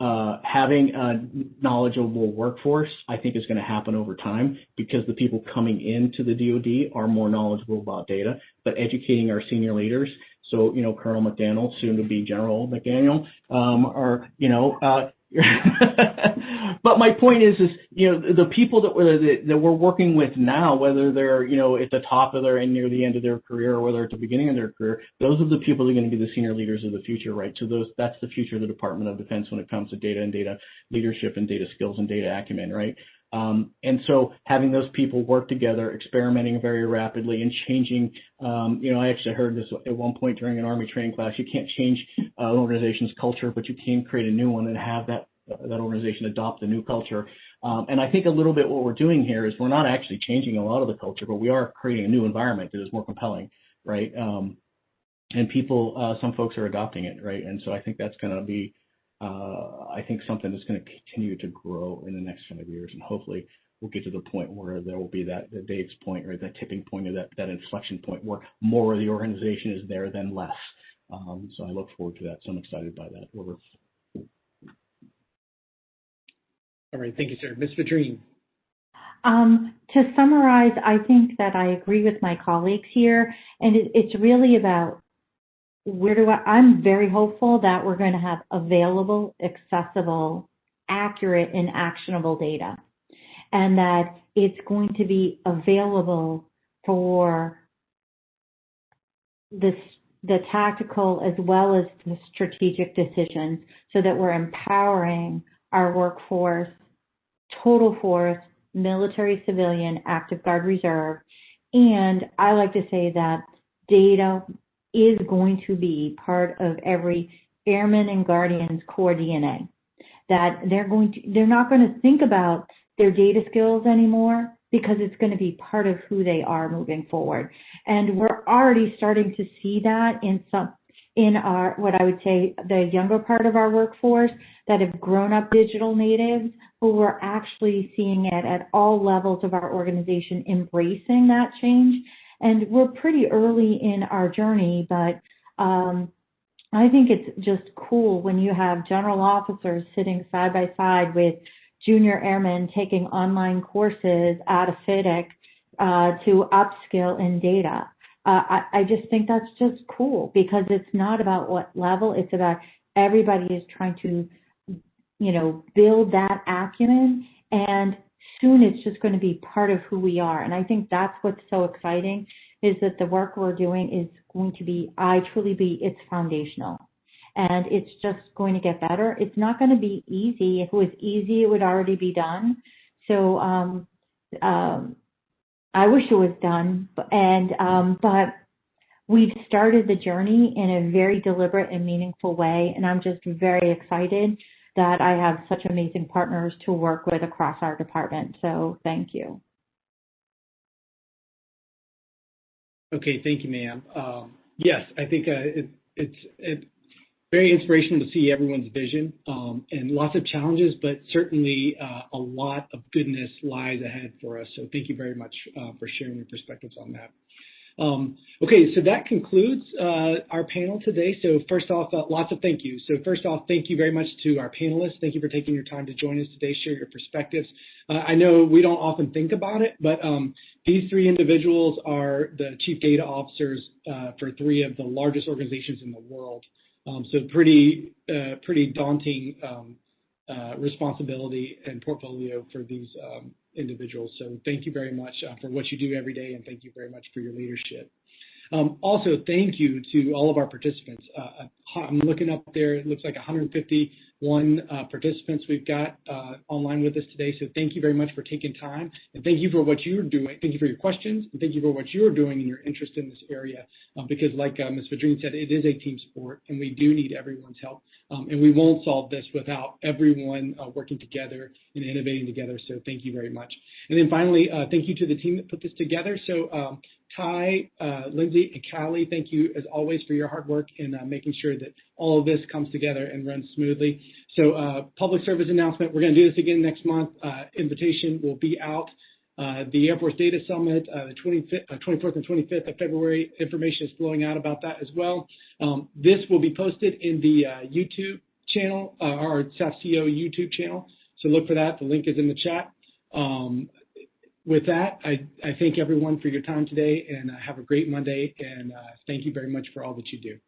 Having a knowledgeable workforce, I think, is going to happen over time because the people coming into the DoD are more knowledgeable about data, but educating our senior leaders. So, Colonel McDaniel, soon to be General McDaniel, but my point is the people that we're working with now, whether they're, at the top of their and near the end of their career, or whether at the beginning of their career, those are the people that are going to be the senior leaders of the future, right? So that's the future of the Department of Defense when it comes to data and data leadership and data skills and data acumen, right? And so having those people work together, experimenting very rapidly and changing, I actually heard this at one point during an Army training class, you can't change an organization's culture, but you can create a new one and have that organization adopt the new culture. And I think a little bit what we're doing here is we're not actually changing a lot of the culture, but we are creating a new environment that is more compelling, right? And people, some folks are adopting it, right? And so I think that's going to be, I think something that's going to continue to grow in the next 5 years, and hopefully we'll get to the point where there will be that Dave's point, right, that tipping point, or that inflection point where more of the organization is there than less. So I look forward to that. So I'm excited by that. Over. All right, thank you, sir. Ms. Vidrine. To summarize, I think that I agree with my colleagues here, and it's really about I'm very hopeful that we're going to have available, accessible, accurate, and actionable data, and that it's going to be available for the tactical as well as the strategic decisions, so that we're empowering our workforce, total force, military, civilian, active guard, reserve. And I like to say that data is going to be part of every airman and guardian's core DNA. that they're not going to think about their data skills anymore because it's going to be part of who they are moving forward. And we're already starting to see that in our, what I would say, the younger part of our workforce that have grown up digital natives, who we're actually seeing it at all levels of our organization embracing that change. And we're pretty early in our journey, but I think it's just cool when you have general officers sitting side by side with junior airmen taking online courses out of FIDIC to upskill in data. I just think that's just cool because it's not about what level, it's about everybody is trying to, build that acumen, and soon it's just going to be part of who we are. And I think that's what's so exciting, is that the work we're doing is going to be, it's foundational. And it's just going to get better. It's not going to be easy. If it was easy, it would already be done. So I wish it was done, but we've started the journey in a very deliberate and meaningful way, and I'm just very excited that I have such amazing partners to work with across our department. So thank you. Okay, thank you, ma'am. Yes, I think it's very inspirational to see everyone's vision and lots of challenges, but certainly a lot of goodness lies ahead for us. So thank you very much for sharing your perspectives on that. Okay, so that concludes our panel today. So first off, lots of thank yous. So first off, thank you very much to our panelists. Thank you for taking your time to join us today, share your perspectives. I know we don't often think about it, but these three individuals are the chief data officers for three of the largest organizations in the world. So pretty daunting responsibility and portfolio for these individuals. So thank you very much for what you do every day, and thank you very much for your leadership. Also, thank you to all of our participants. I'm looking up there, it looks like 151 participants we've got online with us today. So thank you very much for taking time, and thank you for what you're doing. Thank you for your questions, and thank you for what you're doing and your interest in this area, because like Ms. Vidrine said, it is a team sport, and we do need everyone's help. And we won't solve this without everyone working together and innovating together. So thank you very much. And then finally, thank you to the team that put this together. So Ty, Lindsay, and Callie, thank you as always for your hard work in making sure that all of this comes together and runs smoothly. So public service announcement, we're going to do this again next month. Invitation will be out. The Air Force Data Summit, the 24th and 25th of February, information is flowing out about that as well. This will be posted in the YouTube channel, our SAFCO YouTube channel. So look for that. The link is in the chat. With that, I thank everyone for your time today, and have a great Monday, and thank you very much for all that you do.